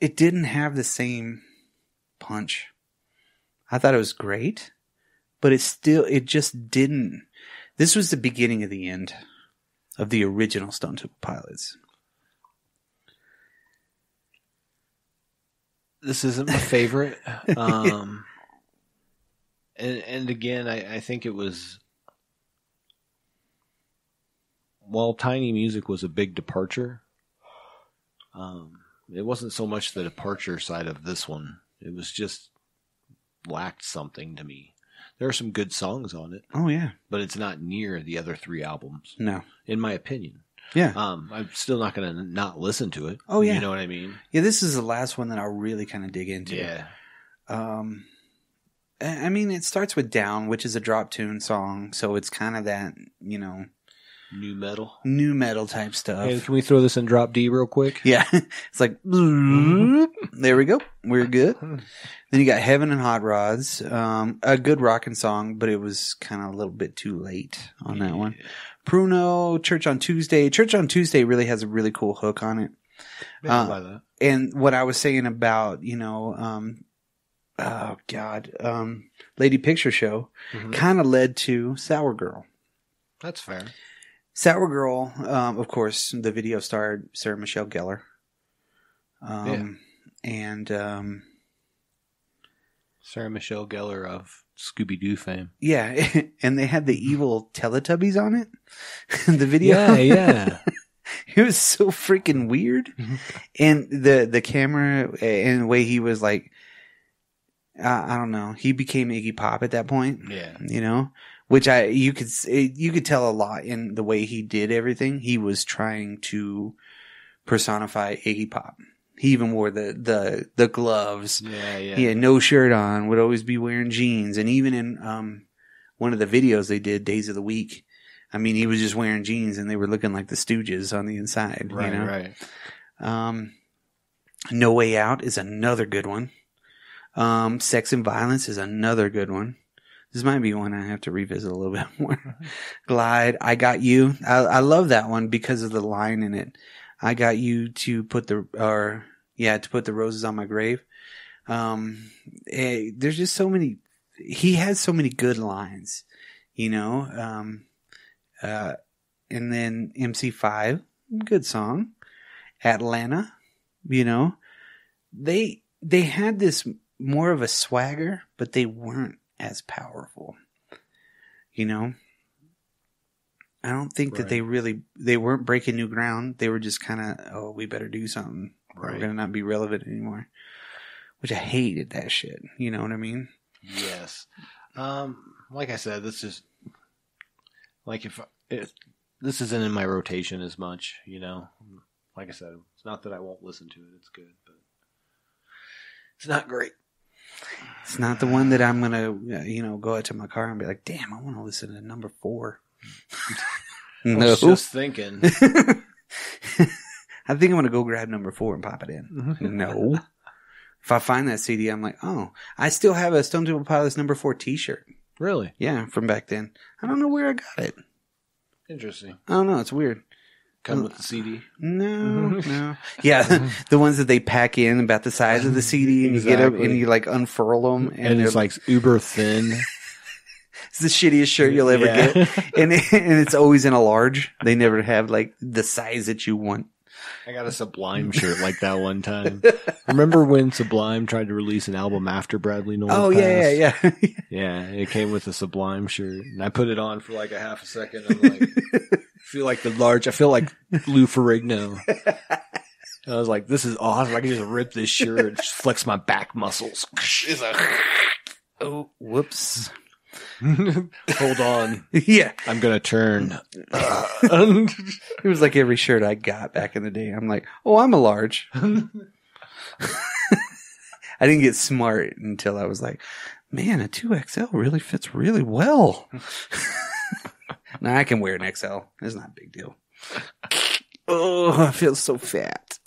it didn't have the same punch. I thought it was great, but it just didn't. This was the beginning of the end of the original Stone Temple Pilots. This isn't my favorite. And again, I think it was, while Tiny Music was a big departure, it wasn't so much the departure side of this one. It was just lacked something to me. There are some good songs on it. Oh, yeah. But it's not near the other 3 albums. No. In my opinion. Yeah. I'm still not going to not listen to it. Oh, yeah. You know what I mean? Yeah, this is the last one that I'll really kind of dig into. Yeah. I mean, it starts with Down, which is a drop tune song. So it's kind of that, New metal. New metal type stuff. Hey, can we throw this in drop D real quick? Yeah. It's like, there we go. We're good. Then you got Heaven and Hot Rods. A good rockin' song, but it was kind of a little bit too late on that one. Pruno, Church on Tuesday. Church on Tuesday really has a really cool hook on it. And what I was saying about, Lady Picture Show kind of led to Sour Girl. That's fair. Sour Girl, of course, the video starred Sarah Michelle Gellar. And Sarah Michelle Gellar of Scooby-Doo fame. Yeah, and they had the evil Teletubbies on it. The video. Yeah. It was so freaking weird. And the camera and the way he was like, I don't know. He became Iggy Pop at that point. Yeah. Which you could tell a lot in the way he did everything. He was trying to personify Iggy Pop. He even wore the gloves. Yeah. He had no shirt on, would always be wearing jeans. And even in one of the videos they did, Days of the Week, I mean, he was just wearing jeans and they were looking like the Stooges on the inside. Right. No Way Out is another good one. Sex and Violence is another good one. This might be one I have to revisit a little bit more. Glide, I Got You. I love that one because of the line in it. I got you to put the roses on my grave. There's just so many. He has so many good lines, and then MC5, good song. Atlanta, they had this more of a swagger, but they weren't as powerful. I don't think that they weren't breaking new ground. They were just kind of, we better do something. Right. We're going to not be relevant anymore. Which I hated that shit. You know what I mean? Yes. Like I said, this is like this isn't in my rotation as much, Like I said, it's not that I won't listen to it. It's good, but it's not great. It's not the one that I'm going to, go out to my car and be like, damn, I want to listen to number 4. No. I was just thinking. I think I'm going to go grab number 4 and pop it in. No. If I find that CD, I'm like, oh, I still have a Stone Temple Pilots number 4 t-shirt. Really? Yeah, from back then. I don't know where I got it. Interesting. I don't know. It's weird. Come with the CD? No. Yeah, the ones that they pack in about the size of the CD, and you get them and you like unfurl them, and it's like uber thin. It's the shittiest shirt you'll ever get, and it's always in a large. They never have like the size that you want. I got a Sublime shirt like that one time. Remember when Sublime tried to release an album after Bradley Nowell passed? Yeah. Yeah, it came with a Sublime shirt, and I put it on for like a half a second. I'm like, I feel like Lou Ferrigno. I was like, this is awesome. I can just rip this shirt and just flex my back muscles. Oh, whoops. Hold on. Yeah. I'm going to turn. It was like every shirt I got back in the day. I'm like, oh, I'm a large. I didn't get smart until I was like, man, a 2XL really fits really well. Now I can wear an XL. It's not a big deal. Oh, I feel so fat.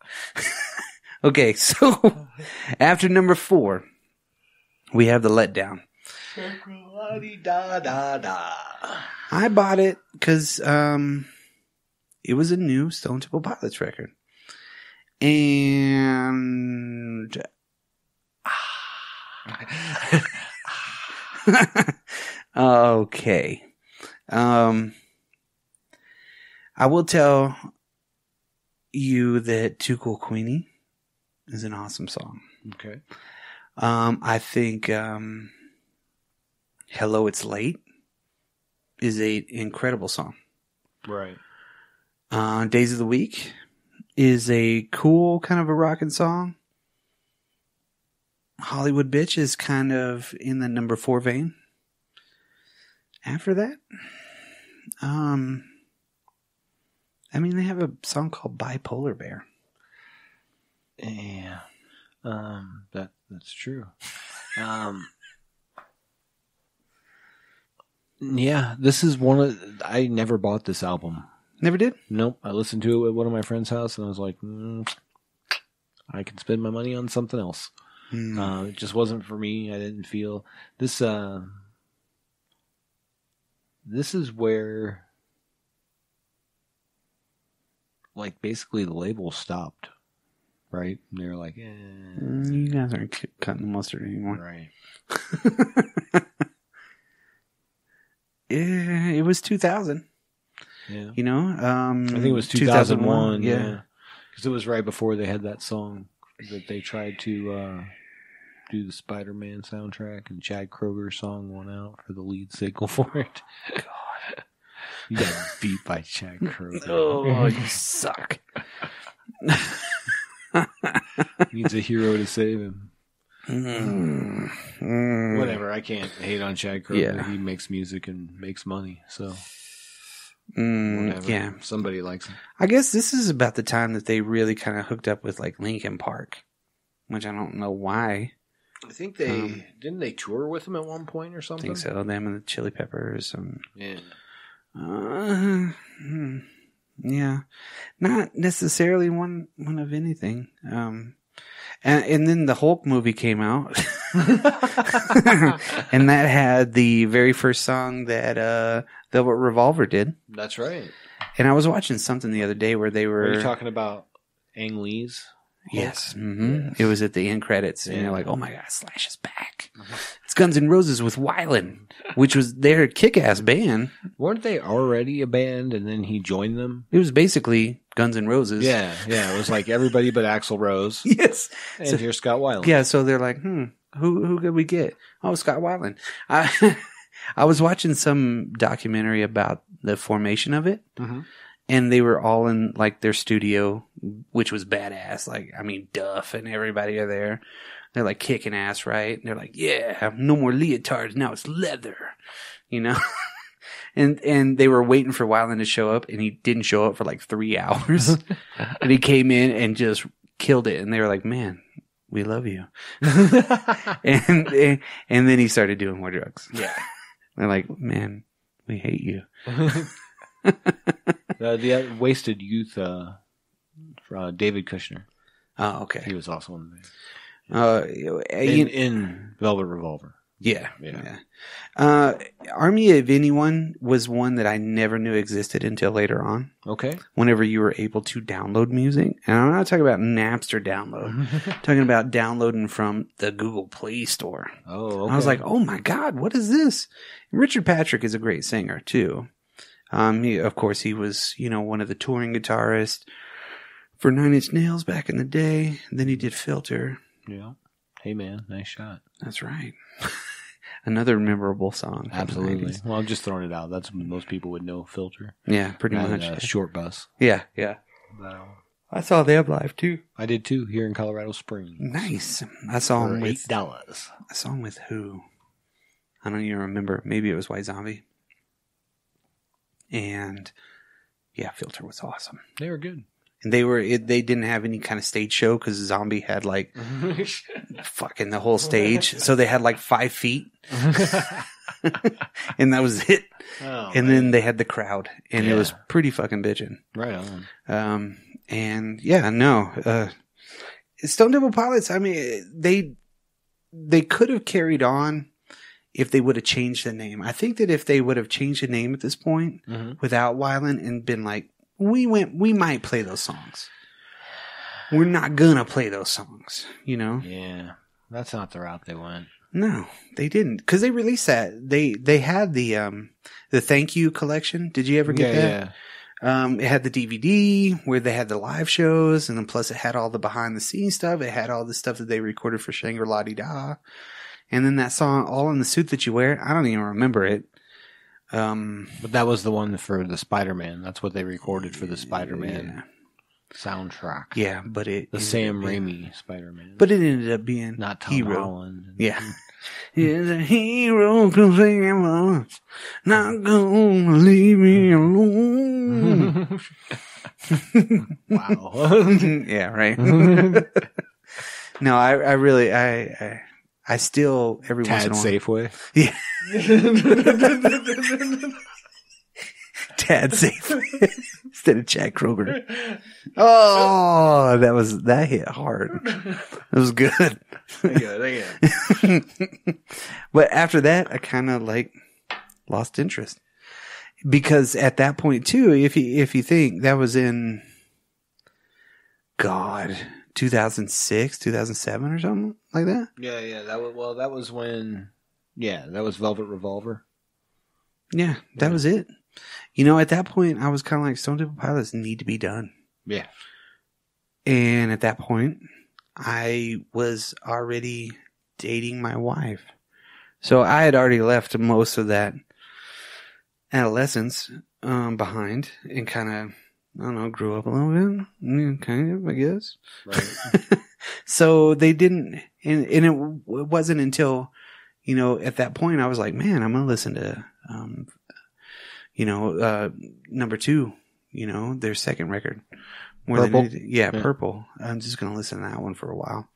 Okay, so after number 4, we have The Letdown. I bought it because it was a new Stone Temple Pilots record. And okay. I will tell you that Too Cool Queenie is an awesome song. Okay. I think Hello, It's Late is an incredible song. Right. Days of the Week is a cool kind of a rockin' song. Hollywood Bitch is kind of in the number 4 vein. After that, they have a song called Bipolar Bear. Yeah. That's true. Yeah, this is I never bought this album. Never did? Nope. I listened to it at one of my friend's house, and I was like, I can spend my money on something else. It just wasn't for me. I didn't feel this. This is where, like, basically the label stopped, right? And they were like, You guys aren't cutting the mustard anymore. right. Yeah, it was 2000. Yeah. You know? I think it was 2001. Yeah. Because it was right before they had that song that they tried to do the Spider-Man soundtrack, and Chad Kroger's song won out for the lead single for it. God. You got beat by Chad Kroger. Oh, you suck. Needs a hero to save him. Whatever. I can't hate on Chad Kroger. Yeah. He makes music and makes money. So whatever. Yeah. Somebody likes him. I guess this is about the time that they really kind of hooked up with like Linkin Park, which I don't know why. I think they didn't they tour with him at one point or I something. think so. Them and the Chili Peppers. Yeah. Yeah, not necessarily one of anything. And then the Hulk movie came out, and that had the very first song that Velvet Revolver did. That's right. And I was watching something the other day where they were. Are you talking about Ang Lee's? Yes. Yes. It was at the end credits, and Yeah. you're like, "Oh my God, Slash is back!" It's Guns N' Roses with Weiland, which was their kick-ass band. Weren't they already a band, and then he joined them? It was basically Guns N' Roses. Yeah. It was like everybody but Axl Rose. Yes. And here's Scott Weiland. Yeah, so they're like, who could we get? Oh, Scott Weiland. I was watching some documentary about the formation of it, and they were all in like their studio, which was badass. Like, I mean, Duff and everybody are there. They're like kicking ass, right? And they're like, yeah, no more leotards. Now it's leather, you know? And they were waiting for Weiland to show up, and he didn't show up for like 3 hours. And he came in and just killed it. And they were like, man, we love you. and then he started doing more drugs. Yeah. They're like, man, we hate you. The Wasted Youth, David Kushner. Oh, okay. He was also in the in Velvet Revolver. Yeah. Army of Anyone was one that I never knew existed until later on. Okay. Whenever you were able to download music. And I'm not talking about Napster download. I'm talking about downloading from the Google Play Store. Oh, okay. I was like, oh my God, what is this? And Richard Patrick is a great singer too. Of course, he was, one of the touring guitarists for Nine Inch Nails back in the day. Then he did Filter. Yeah. Hey man, nice shot. That's right. Another memorable song. Absolutely. Well, I'm just throwing it out. That's when most people would know Filter. Yeah, pretty much. Short Bus. Yeah. I saw them live too. I did too, here in Colorado Springs. Nice. I saw him with $8. I saw him with who? I don't even remember. Maybe it was White Zombie. And yeah, Filter was awesome. They were good. And they didn't have any kind of stage show because Zombie had like fucking the whole stage. So they had like 5 feet. And that was it. Oh, and then they had the crowd, and it was pretty fucking bitching. Right on. And yeah, no, Stone Temple Pilots, I mean, they could have carried on if they would have changed the name. I think that if they would have changed the name at this point without Weiland and been like, we might play those songs. We're not gonna play those songs, Yeah. That's not the route they went. No, they didn't. Because they released that. They had the Thank You collection. Did you ever get that? Yeah. It had the DVD where they had the live shows, and then plus it had all the behind the scenes stuff. It had all the stuff that they recorded for Shangri-La-Di-Da. And then that song, All in the Suit That You Wear, I don't even remember it. But that was the one for the Spider-Man. That's what they recorded for the Spider-Man soundtrack. Yeah, but the Sam Raimi Spider-Man. But it ended up being not Tom Hero. Holland. Yeah. He's a hero, cause I'm not gonna leave me alone. Wow. Yeah, right. No, I really, I still every once in a while. Safeway. Yeah. Tad Safeway instead of Chad Kroger. Oh, that hit hard. That was good. But after that, I kind of like lost interest because at that point too, if you think that was in 2006, 2007 or something like that. Yeah. That was when. Yeah, that was Velvet Revolver. Yeah, that was it. You know, at that point, I was kind of like, Stone Temple Pilots need to be done. Yeah. And at that point, I was already dating my wife. So I had already left most of that adolescence behind and kind of, I don't know, grew up a little bit. Kind of, I guess. Right. So they didn't, and it wasn't until, you know, at that point, I was like, man, I'm going to listen to, number 2, you know, their second record. Purple? Purple. I'm just going to listen to that one for a while.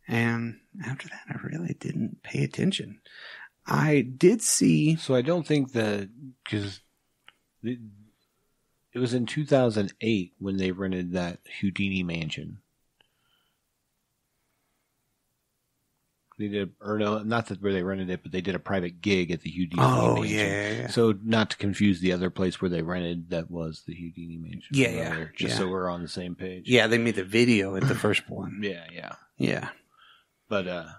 And after that, I really didn't pay attention. I did see. So I don't think that, because it was in 2008 when they rented that Houdini mansion. They did, or no, not that where they rented it, but they did a private gig at the Houdini mansion. Yeah. So not to confuse the other place where they rented, that was the Houdini mansion. Yeah. Just so we're on the same page. Yeah, they made the video at the first one. Yeah. But, so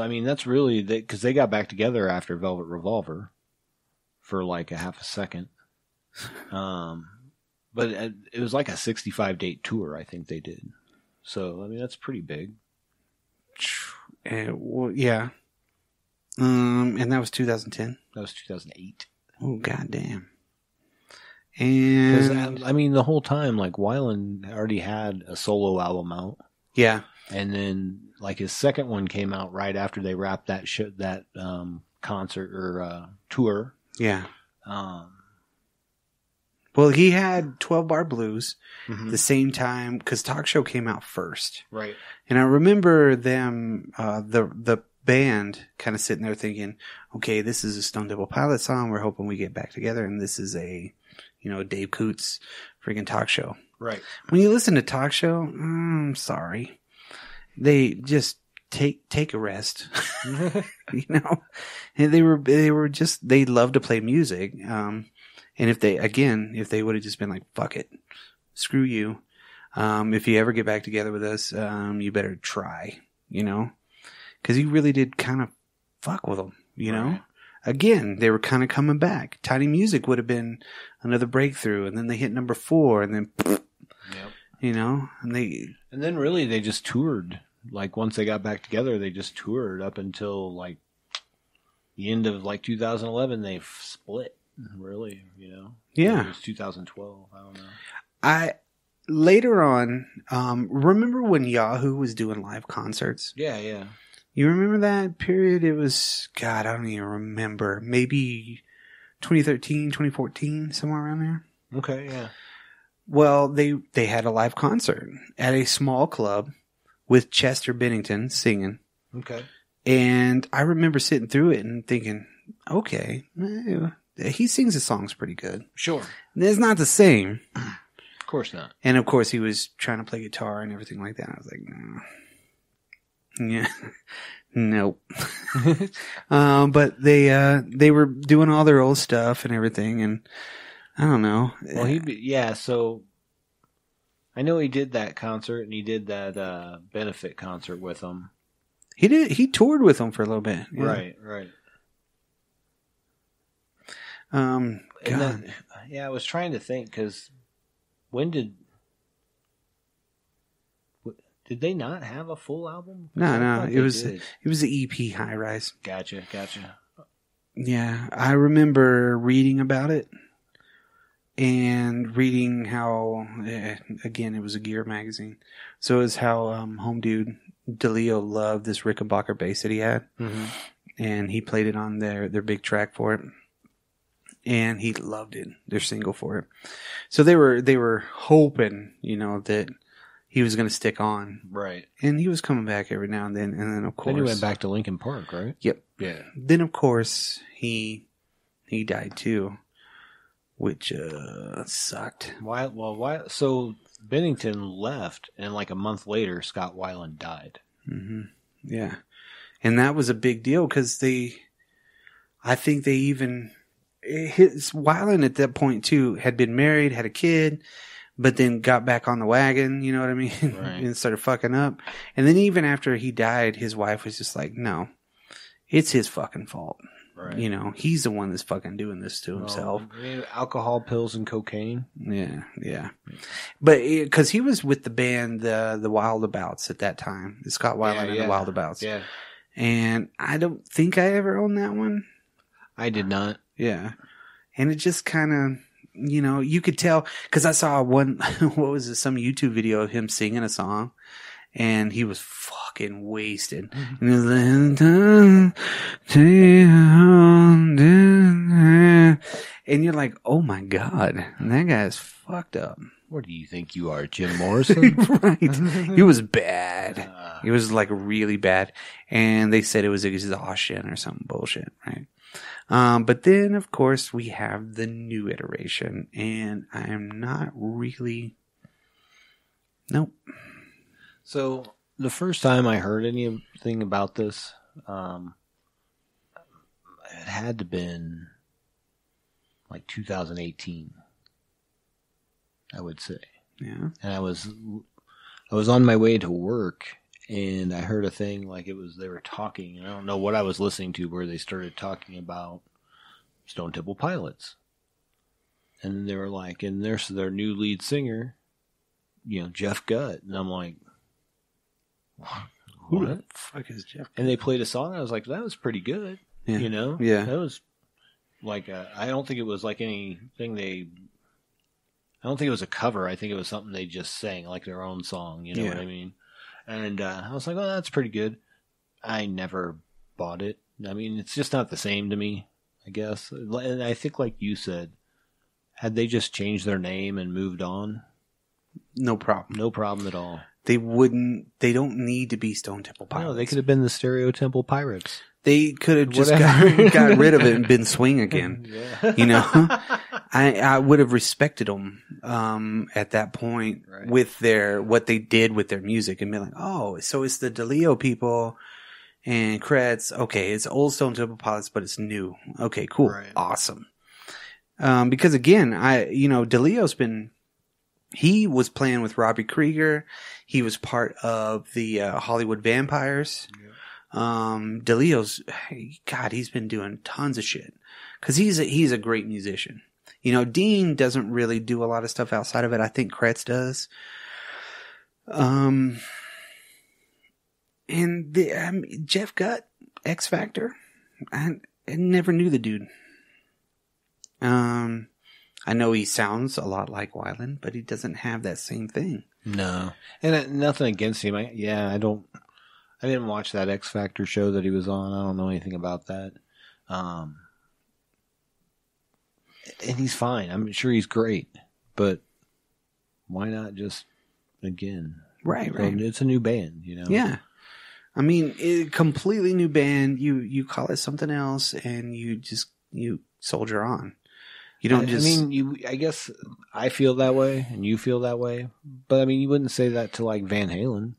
I mean, that's really, because they got back together after Velvet Revolver for like a half a second. But it was like a 65-date tour, I think they did. So, I mean, that's pretty big. Well, yeah. And that was 2010. That was 2008. Oh, goddamn. And I mean, the whole time, like Weiland already had a solo album out. Yeah. And then, like, his second one came out right after they wrapped that concert or tour. Yeah. Well, he had 12 Bar Blues the same time because Talk Show came out first. Right. And I remember them, the band kind of sitting there thinking, okay, this is a Stone Temple Pilots song. We're hoping we get back together. And this is a, Dave Coots freaking Talk Show. Right. When you listen to Talk Show, I'm sorry. They just take a rest, And they love to play music. And if they would have just been like, fuck it, screw you. If you ever get back together with us, you better try, because he really did kind of fuck with them, Right. Again, they were kind of coming back. Tiny Music would have been another breakthrough. And then they hit number 4 and then, and then really they just toured. Like once they got back together, they just toured up until like the end of like 2011. They split. Really, Yeah. It was 2012. I don't know. Later on, remember when Yahoo was doing live concerts? Yeah. You remember that period? It was, God, I don't even remember. Maybe 2013, 2014, somewhere around there. Okay, yeah. Well, they had a live concert at a small club with Chester Bennington singing. Okay. And I remember sitting through it and thinking, okay, he sings his songs pretty good. Sure. It's not the same. Of course not. And of course he was trying to play guitar and everything like that. I was like, no. Yeah. Nope. But they were doing all their old stuff and everything, and I don't know. Well, so I know he did that concert and he did that benefit concert with them. He toured with them for a little bit. Yeah. Right. God. Then, I was trying to think because when did they not have a full album? No. It was the EP High Rise. Gotcha. Yeah, I remember reading about it and reading how again it was a Gear magazine. So it was how Home Dude DeLeo loved this Rickenbacker bass that he had, and he played it on their big track for it. And he loved it, their single for it. So they were hoping, that he was going to stick on. Right. And he was coming back every now and then of course. Then he went back to Linkin Park, right? Yep. Yeah. Then of course he died too. which sucked. Why? So Bennington left, and like a month later, Scott Weiland died. Mm-hmm. Yeah, and that was a big deal because I think they even Weiland at that point too had been married, had a kid, but then got back on the wagon. You know what I mean? Right. And started fucking up. And then even after he died, his wife was just like, "No, it's his fucking fault." Right. You know, he's the one that's fucking doing this to himself. Alcohol, pills, and cocaine. Yeah. But because he was with the band, the Wildabouts at that time, the Scott Weiland and the Wildabouts. Yeah. And I don't think I ever owned that one. I did not. Yeah. And it just kind of, you know, you could tell, because I saw some YouTube video of him singing a song. And he was fucking wasted. And he was like, and you're like, oh my God, that guy's fucked up. What do you think you are, Jim Morrison? Right. He was bad. It was like really bad. And they said it was exhaustion or some bullshit, right? But then, of course, we have the new iteration. And I am not really... Nope. So the first time I heard anything about this, it had to been like 2018, I would say. Yeah. And I was on my way to work, and I heard a thing like they were talking, and I don't know what I was listening to, where they started talking about Stone Temple Pilots, and they were like, and there's their new lead singer, you know, Jeff Gutt, and I'm like, who the fuck is Jeff? And they played a song, and I was like, that was pretty good. Yeah. You know? Yeah. That was like, I don't think it was like anything I don't think it was a cover. I think it was something they just sang, like their own song. You know what I mean? And I was like, oh, that's pretty good. I never bought it. I mean, it's just not the same to me, I guess. And I think, like you said, had they just changed their name and moved on, no problem. No problem at all. They don't need to be Stone Temple Pilots. No, they could have been the Stereo Temple Pirates. They could have just got rid of it and been swing again. Yeah. You know, I would have respected them at that point with what they did with their music and been like, oh, so it's the DeLeo people and Kretz. Okay, it's old Stone Temple Pilots, but it's new. Okay, cool, awesome. Because again, DeLeo's he was playing with Robbie Krieger. He was part of the Hollywood Vampires. Yeah. DeLeo's, God, he's been doing tons of shit because he's a great musician. You know, Dean doesn't really do a lot of stuff outside of it. I think Kretz does. And Jeff Gutt, X Factor. I never knew the dude. I know he sounds a lot like Weiland, but he doesn't have that same thing. No, and nothing against him. I didn't watch that X Factor show that he was on. I don't know anything about that. And he's fine. I'm sure he's great, but why not just again? Right. It's a new band, you know. Yeah. I mean, completely new band. You call it something else, and you soldier on. You don't just. I mean, I guess I feel that way, and you feel that way. But I mean, you wouldn't say that to like Van Halen.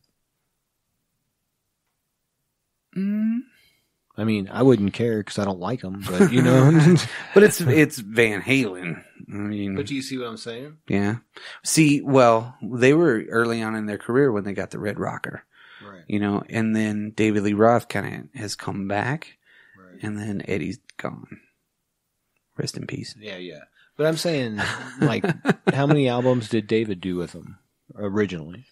I mean, I wouldn't care because I don't like them, but you know. But it's Van Halen. I mean, but do you see what I'm saying? Yeah. See, well, they were early on in their career when they got the Red Rocker, right? You know, and then David Lee Roth kind of has come back, right? And then Eddie's gone. Rest in peace. Yeah. But I'm saying, like, how many albums did David do with them originally?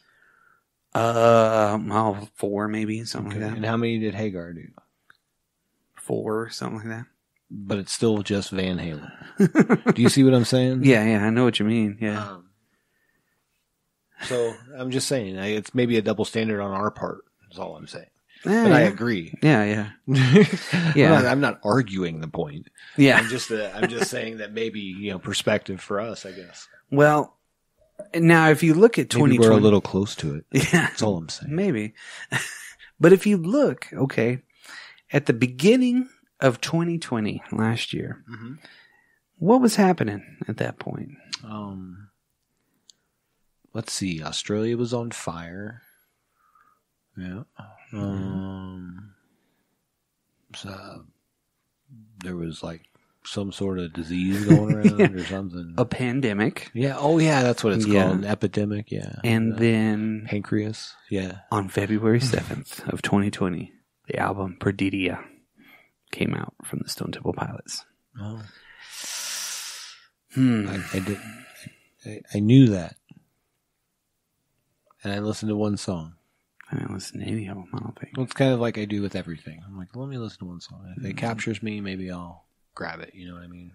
4 maybe, something like that. And how many did Hagar do? 4, something like that. But it's still just Van Halen. Do you see what I'm saying? Yeah, I know what you mean. Yeah. So I'm just saying, it's maybe a double standard on our part. Is all I'm saying. But I agree. Yeah. I'm not arguing the point. Yeah. I'm just saying that maybe, perspective for us, I guess. Well, now if you look at 2020, maybe we're a little close to it. Yeah. That's all I'm saying. Maybe. But if you look, okay, at the beginning of 2020 last year, What was happening at that point? Let's see. Australia was on fire. Yeah. So there was like some sort of disease going around or something. A pandemic. Yeah. Oh, yeah. That's what it's called. An epidemic. Yeah. And then pancreas. Yeah. On February 7th of 2020, the album Perdidia came out from the Stone Temple Pilots. Oh. I knew that. And I listened to one song. I didn't listen to any of them, I don't think. Well, it's kind of like I do with everything. I'm like, let me listen to one song. If it captures me, maybe I'll grab it. You know what I mean?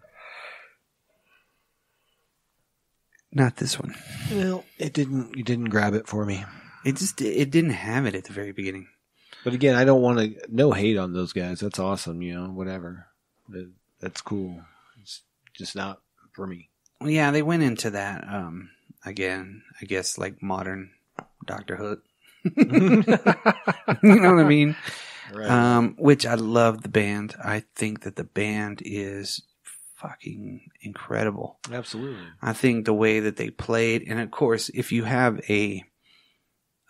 Not this one. Well, it didn't. You didn't grab it for me. It didn't have it at the very beginning. But again, I don't want to. No hate on those guys. That's awesome. You know, whatever. That's cool. It's just not for me. Well, yeah, they went into that again. I guess like modern Dr. Hook. You know what I mean? Right. Which I love the band. I think that the band is fucking incredible. Absolutely. I think the way that they played, and of course, if you have a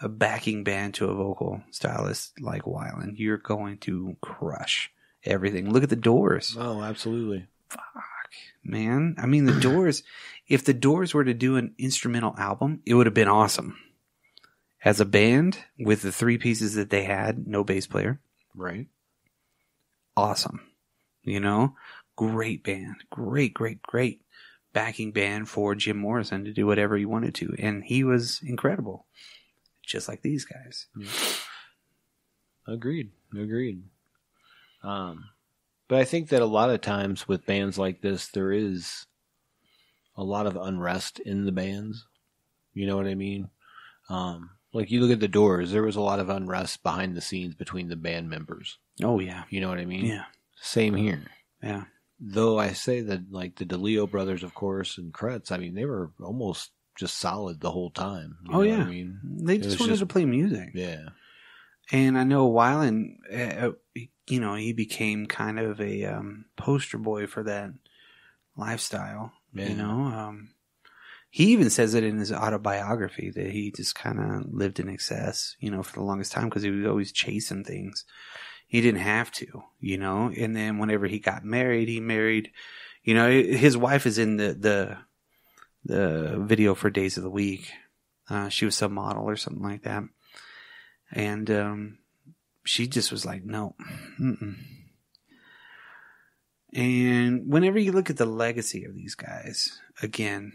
backing band to a vocal stylist like Weiland, you're going to crush everything. Look at the Doors. Oh, absolutely. Fuck, man. I mean, the Doors, if the Doors were to do an instrumental album, it would have been awesome. As a band, with the three pieces that they had, no bass player. Right. Awesome. You know? Great band. Great backing band for Jim Morrison to do whatever he wanted to. And he was incredible. Just like these guys. Yeah. Agreed. But I think that a lot of times with bands like this, there is a lot of unrest in the bands. You know what I mean? Like you look at the Doors, there was a lot of unrest behind the scenes between the band members. Oh, yeah. You know what I mean? Yeah. Same here. Yeah. Though I say that like the DeLeo brothers, of course, and Kretz, I mean, they were almost just solid the whole time. You know yeah. what I mean? They just wanted to play music. Yeah. And I know Weiland, you know, he became kind of a poster boy for that lifestyle. Yeah. You know, he even says it in his autobiography that he just kind of lived in excess, you know, for the longest time because he was always chasing things. He didn't have to, you know. And then whenever he got married, you know, his wife is in the video for Days of the Week. She was some model or something like that. And she just was like, no. Mm-mm. And whenever you look at the legacy of these guys, again,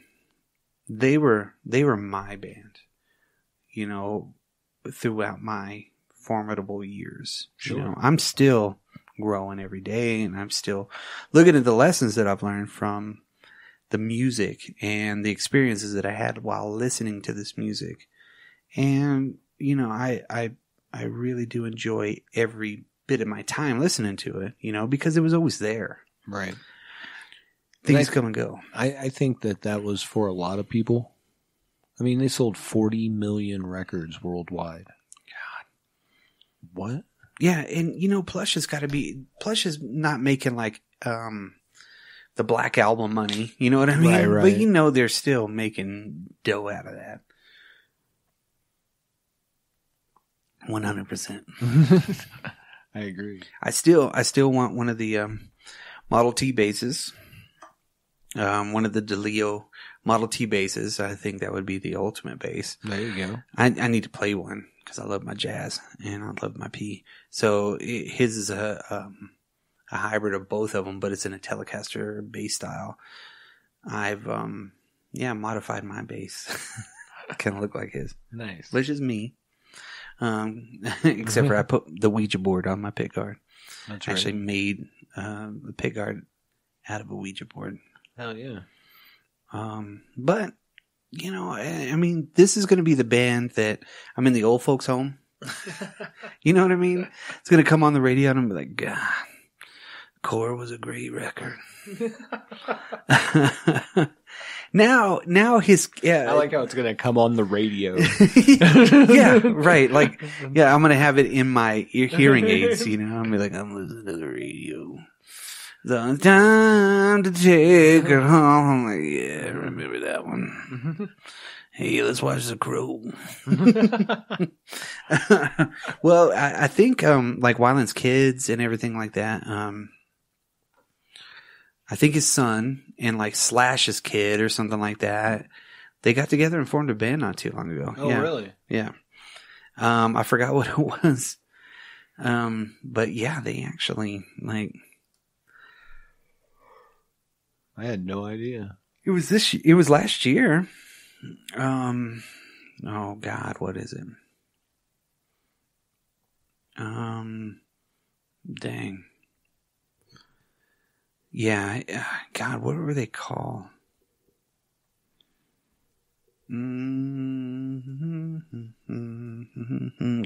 they were my band, you know, throughout my formidable years. Sure. You know, I'm still growing every day, and I'm still looking at the lessons that I've learned from the music and the experiences that I had while listening to this music. And, you know, I really do enjoy every bit of my time listening to it, you know, because it was always there. Right. Things come and go. I think that was for a lot of people. I mean, they sold 40 million records worldwide. God. What? Yeah, and, you know, Plush is not making like the Black Album money. You know what I mean? Right. But, you know, they're still making dough out of that. 100%. I agree. I still want one of the Model T basses. One of the DeLeo Model T basses. I think that would be the ultimate bass. There you go. I need to play one because I love my jazz and I love my P. So his is a hybrid of both of them, but it's in a Telecaster bass style. I've modified my bass. Kind of look like his. Nice. Which is me. Except for I put the Ouija board on my pickguard. That's right. Actually made the pickguard out of a Ouija board. Hell yeah. But, you know, I mean, this is going to be the band that I'm in the old folks' home. You know what I mean? It's going to come on the radio and I'm like, God, Core was a great record. Now his, I like how it's going to come on the radio. Yeah, right. Like, yeah, I'm going to have it in my hearing aids, you know. I'm like, I'm listening to the radio. The time to take her home. I'm like, yeah, I remember that one. Hey, let's watch The Crow. Well, I think like Wyland's kids and everything like that. I think his son and like Slash's kid or something like that. They got together and formed a band not too long ago. Oh, yeah. really? Yeah. I forgot what it was. But yeah, they actually like. I had no idea. It was last year. Oh God, what is it? Dang. Yeah, God, what were they called?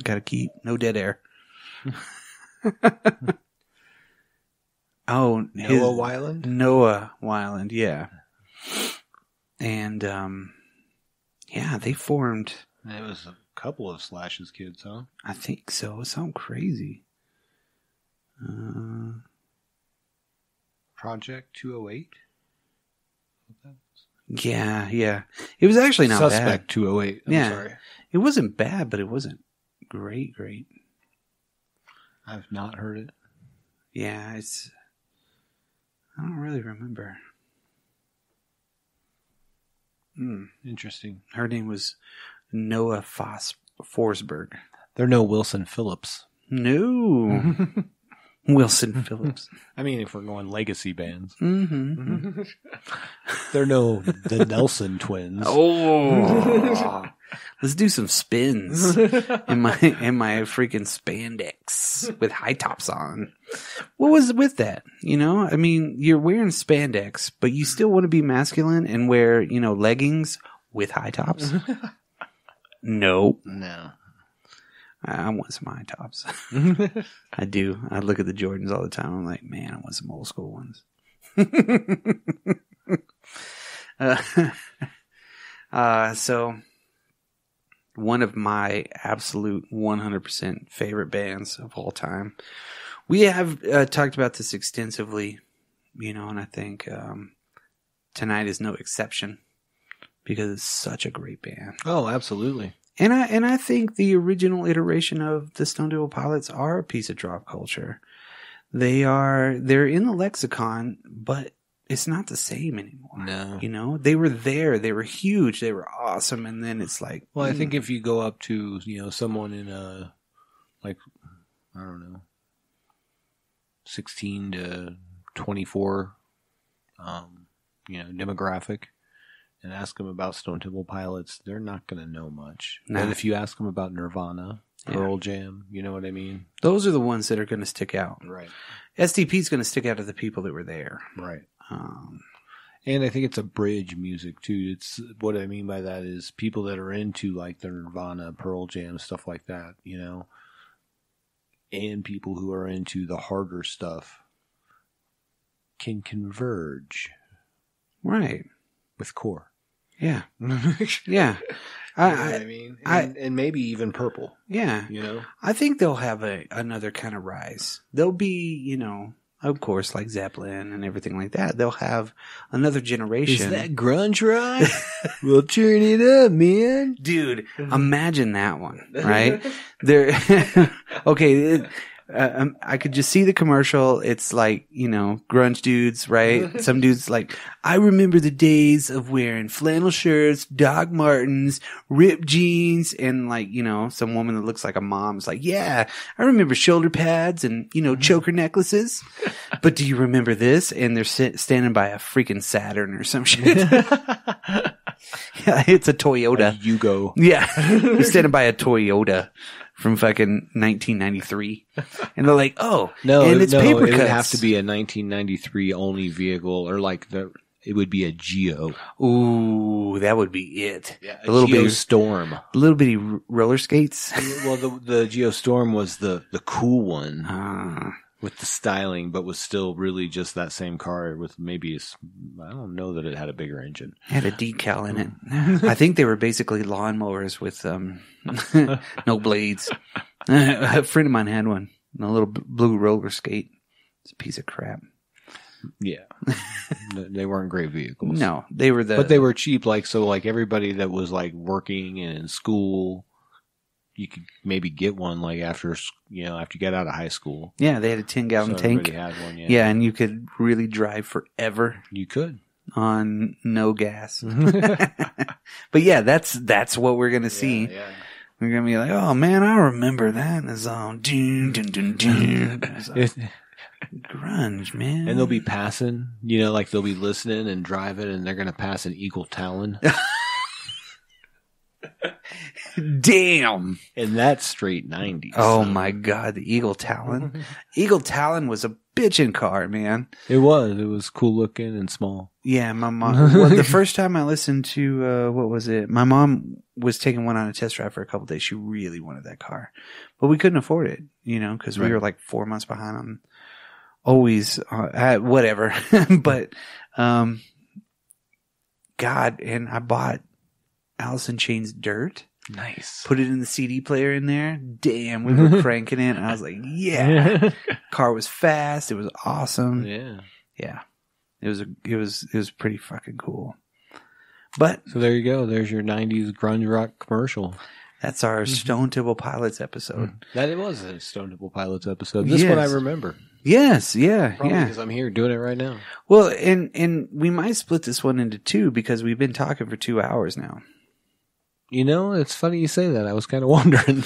Gotta keep no dead air. Oh, Noah Wyland? Noah Wyland, yeah. And yeah, they formed. It was a couple of Slash's kids, huh? I think so. Something crazy. Project 208? Yeah. It was actually not Suspect bad. 208. I'm sorry. It wasn't bad, but it wasn't great. I've not heard it. Yeah, I don't really remember. Interesting. Her name was Noah Forsberg. They're no Wilson Phillips. No. Wilson Phillips. I mean, if we're going legacy bands. Mm-hmm. They're no the Nelson twins. Oh. Let's do some spins in my freaking spandex with high tops on. What was with that? You know, I mean, you're wearing spandex, but you still want to be masculine and wear, leggings with high tops? No. I want some high tops. I do. I look at the Jordans all the time. I'm like, man, I want some old school ones. So one of my absolute 100% favorite bands of all time. We have talked about this extensively, and I think tonight is no exception because it's such a great band. Oh, absolutely. And I think the original iteration of the Stone Temple Pilots are a piece of drop culture. They're in the lexicon, but it's not the same anymore. No. They were there. They were huge. They were awesome. And then it's like, well, I think if you go up to, someone in a, like, I don't know, 16 to 24, demographic, and ask them about Stone Temple Pilots, they're not going to know much. No. And if you ask them about Nirvana, Pearl Jam, you know what I mean? Those are the ones that are going to stick out. Right. STP is going to stick out to the people that were there. Right. And I think it's a bridge music too. It's what I mean by that is people that are into like the Nirvana, Pearl Jam, stuff like that, and people who are into the harder stuff can converge. Right. With Core. Yeah. Yeah. I mean? And maybe even Purple. Yeah. I think they'll have another kind of rise. They'll be, of course, like Zeppelin and everything like that. They'll have another generation. Is that grunge rock? We'll turn it up, man. Dude, imagine that one, right? Okay. I could just see the commercial. It's like, grunge dudes, right? Some dudes like, I remember the days of wearing flannel shirts, Doc Martens, ripped jeans, and like, some woman that looks like a mom is like, yeah, I remember shoulder pads and, choker necklaces. But do you remember this? And they're standing by a freaking Saturn or some shit. Yeah, it's a Toyota. A Yugo. Yeah. They're standing by a Toyota from fucking 1993. And they're like, oh, and it's paper cuts. It would have to be a 1993 only vehicle, or like it would be a Geo. Ooh, that would be it. Yeah, a little Geo bitty Storm. A little bitty roller skates. Well, the Geo Storm was the cool one. With the styling, but was still really just that same car with maybe I don't know that it had a bigger engine. It had a decal in it. I think they were basically lawnmowers with no blades. A friend of mine had one, a little blue roller skate. It's a piece of crap. Yeah. They weren't great vehicles. No, they were But they were cheap, so everybody that was working and in school, you could maybe get one after you get out of high school. Yeah, they had a 10-gallon tank. Everybody had one, yeah. Yeah, and you could really drive forever. You could. On no gas. But yeah, that's what we're going to see. Yeah. We're going to be like, oh man, I remember that. It's all dun, dun, dun, dun. Grunge, man. And they'll be passing, they'll be listening and driving, and they're going to pass an Eagle Talon. Damn. And that's straight 90s. Oh my God, the Eagle Talon. Eagle Talon was a bitchin' car, man. It was cool looking and small. Yeah, my mom. Well, the first time I listened to, what was it? My mom was taking one on a test drive for a couple days. She really wanted that car. But we couldn't afford it, because we were 4 months behind on always, whatever. But, God, and I bought Alice in Chains Dirt. Nice. Put it in the CD player in there. Damn, we were cranking it. I was like, yeah. Car was fast. It was awesome. Yeah. Yeah. It was pretty fucking cool. But so there you go. There's your 90s grunge rock commercial. That's our Stone Temple Pilots episode. That it was a Stone Temple Pilots episode. This one I remember. Yes, yeah, Probably yeah. because I'm here doing it right now. Well, and we might split this one into two because we've been talking for 2 hours now. It's funny you say that. I was kind of wondering.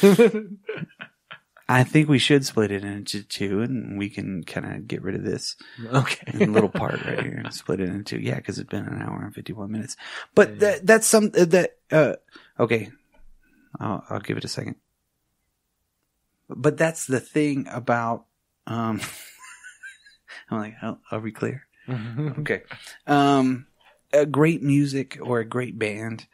I think we should split it into two, and we can kind of get rid of this little part right here and split it into two. Yeah, because it's been an hour and 51 minutes. But that's some okay. I'll give it a second. But that's the thing about I'm like, are we clear? Okay. A great music or a great band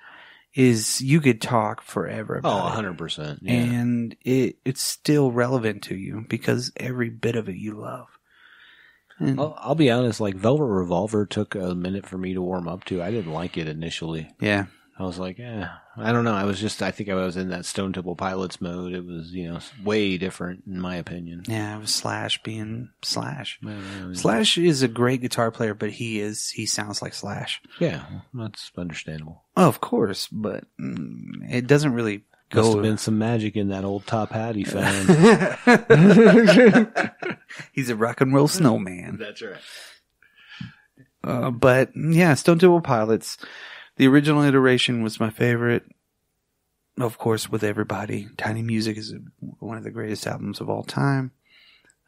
is you could talk forever about 100%. Yeah. And it's still relevant to you because every bit of it you love. And I'll be honest, Velvet Revolver took a minute for me to warm up to. I didn't like it initially. Yeah. I was like, I don't know. I think I was in that Stone Temple Pilots mode. It was, way different in my opinion. Yeah, it was Slash being Slash. Yeah, Slash is a great guitar player, but he sounds like Slash. Yeah, that's understandable. Oh, of course, but it doesn't really go. Must have been some magic in that old top hat he found. He's a rock and roll snowman. That's right. But yeah, Stone Temple Pilots. The original iteration was my favorite. Of course, with everybody. Tiny Music is one of the greatest albums of all time.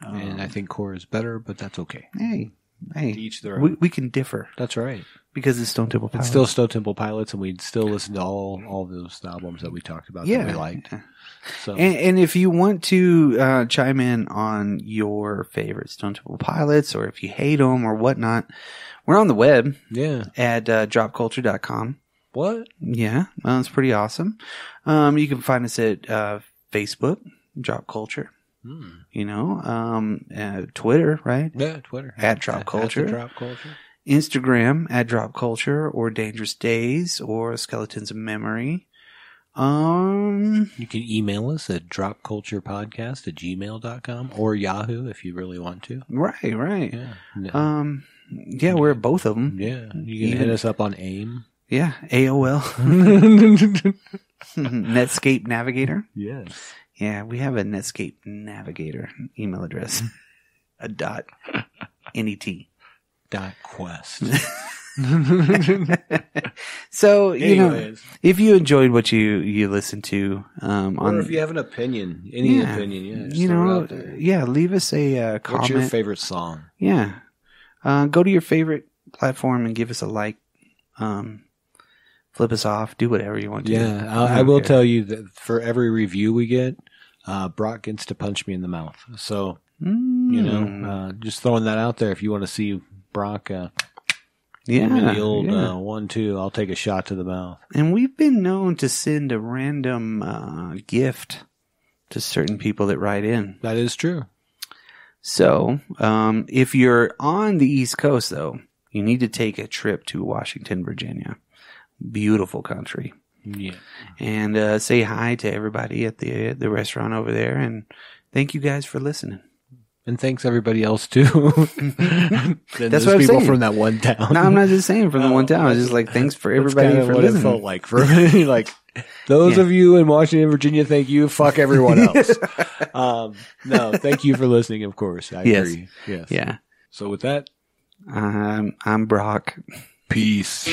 And I think Core is better, but that's okay. Hey. To each their own. We can differ. That's right. Because it's Stone Temple Pilots. It's still Stone Temple Pilots, and we'd still listen to all those albums that we talked about that we liked. So. And if you want to chime in on your favorite Stone Temple Pilots, or if you hate them or whatnot, we're on the web at dropculture.com. What? Yeah, it's pretty awesome. You can find us at Facebook, Drop Culture. Twitter, right? Yeah, Twitter. At Drop Culture. At Drop Culture. Instagram at Drop Culture, or Dangerous Days, or Skeletons of Memory. You can email us at dropculturepodcast@gmail.com or Yahoo if you really want to. Right. Yeah. Yeah, we're at both of them. Yeah. You can hit us up on AIM. Yeah, AOL. Netscape Navigator. Yes. Yeah, we have a Netscape Navigator email address. a .net. .quest. So, anyways, if you enjoyed what you listened to, or if you have an opinion, any opinion, leave us a comment. What's your favorite song? Yeah. Go to your favorite platform and give us a like. Flip us off. Do whatever you want to. Yeah, I will tell you that for every review we get, Brock gets to punch me in the mouth. So, just throwing that out there. If you want to see Brock, the old 1-2, I'll take a shot to the mouth. And we've been known to send a random gift to certain people that write in. That is true. So, if you're on the East Coast, though, you need to take a trip to Washington, Virginia. Beautiful country. Yeah. And say hi to everybody at the restaurant over there. And thank you guys for listening. And thanks everybody else too. That's what I'm people saying. from that one town. No, I'm not just saying from the one town. It's just like thanks for everybody That's kinda for what listening. it felt like for me. Like those of you in Washington, Virginia, thank you. Fuck everyone else. No, thank you for listening. Of course, I agree. Yes. Yeah. So with that, I'm Brock. peace.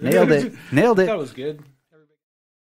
Nailed it. That was good.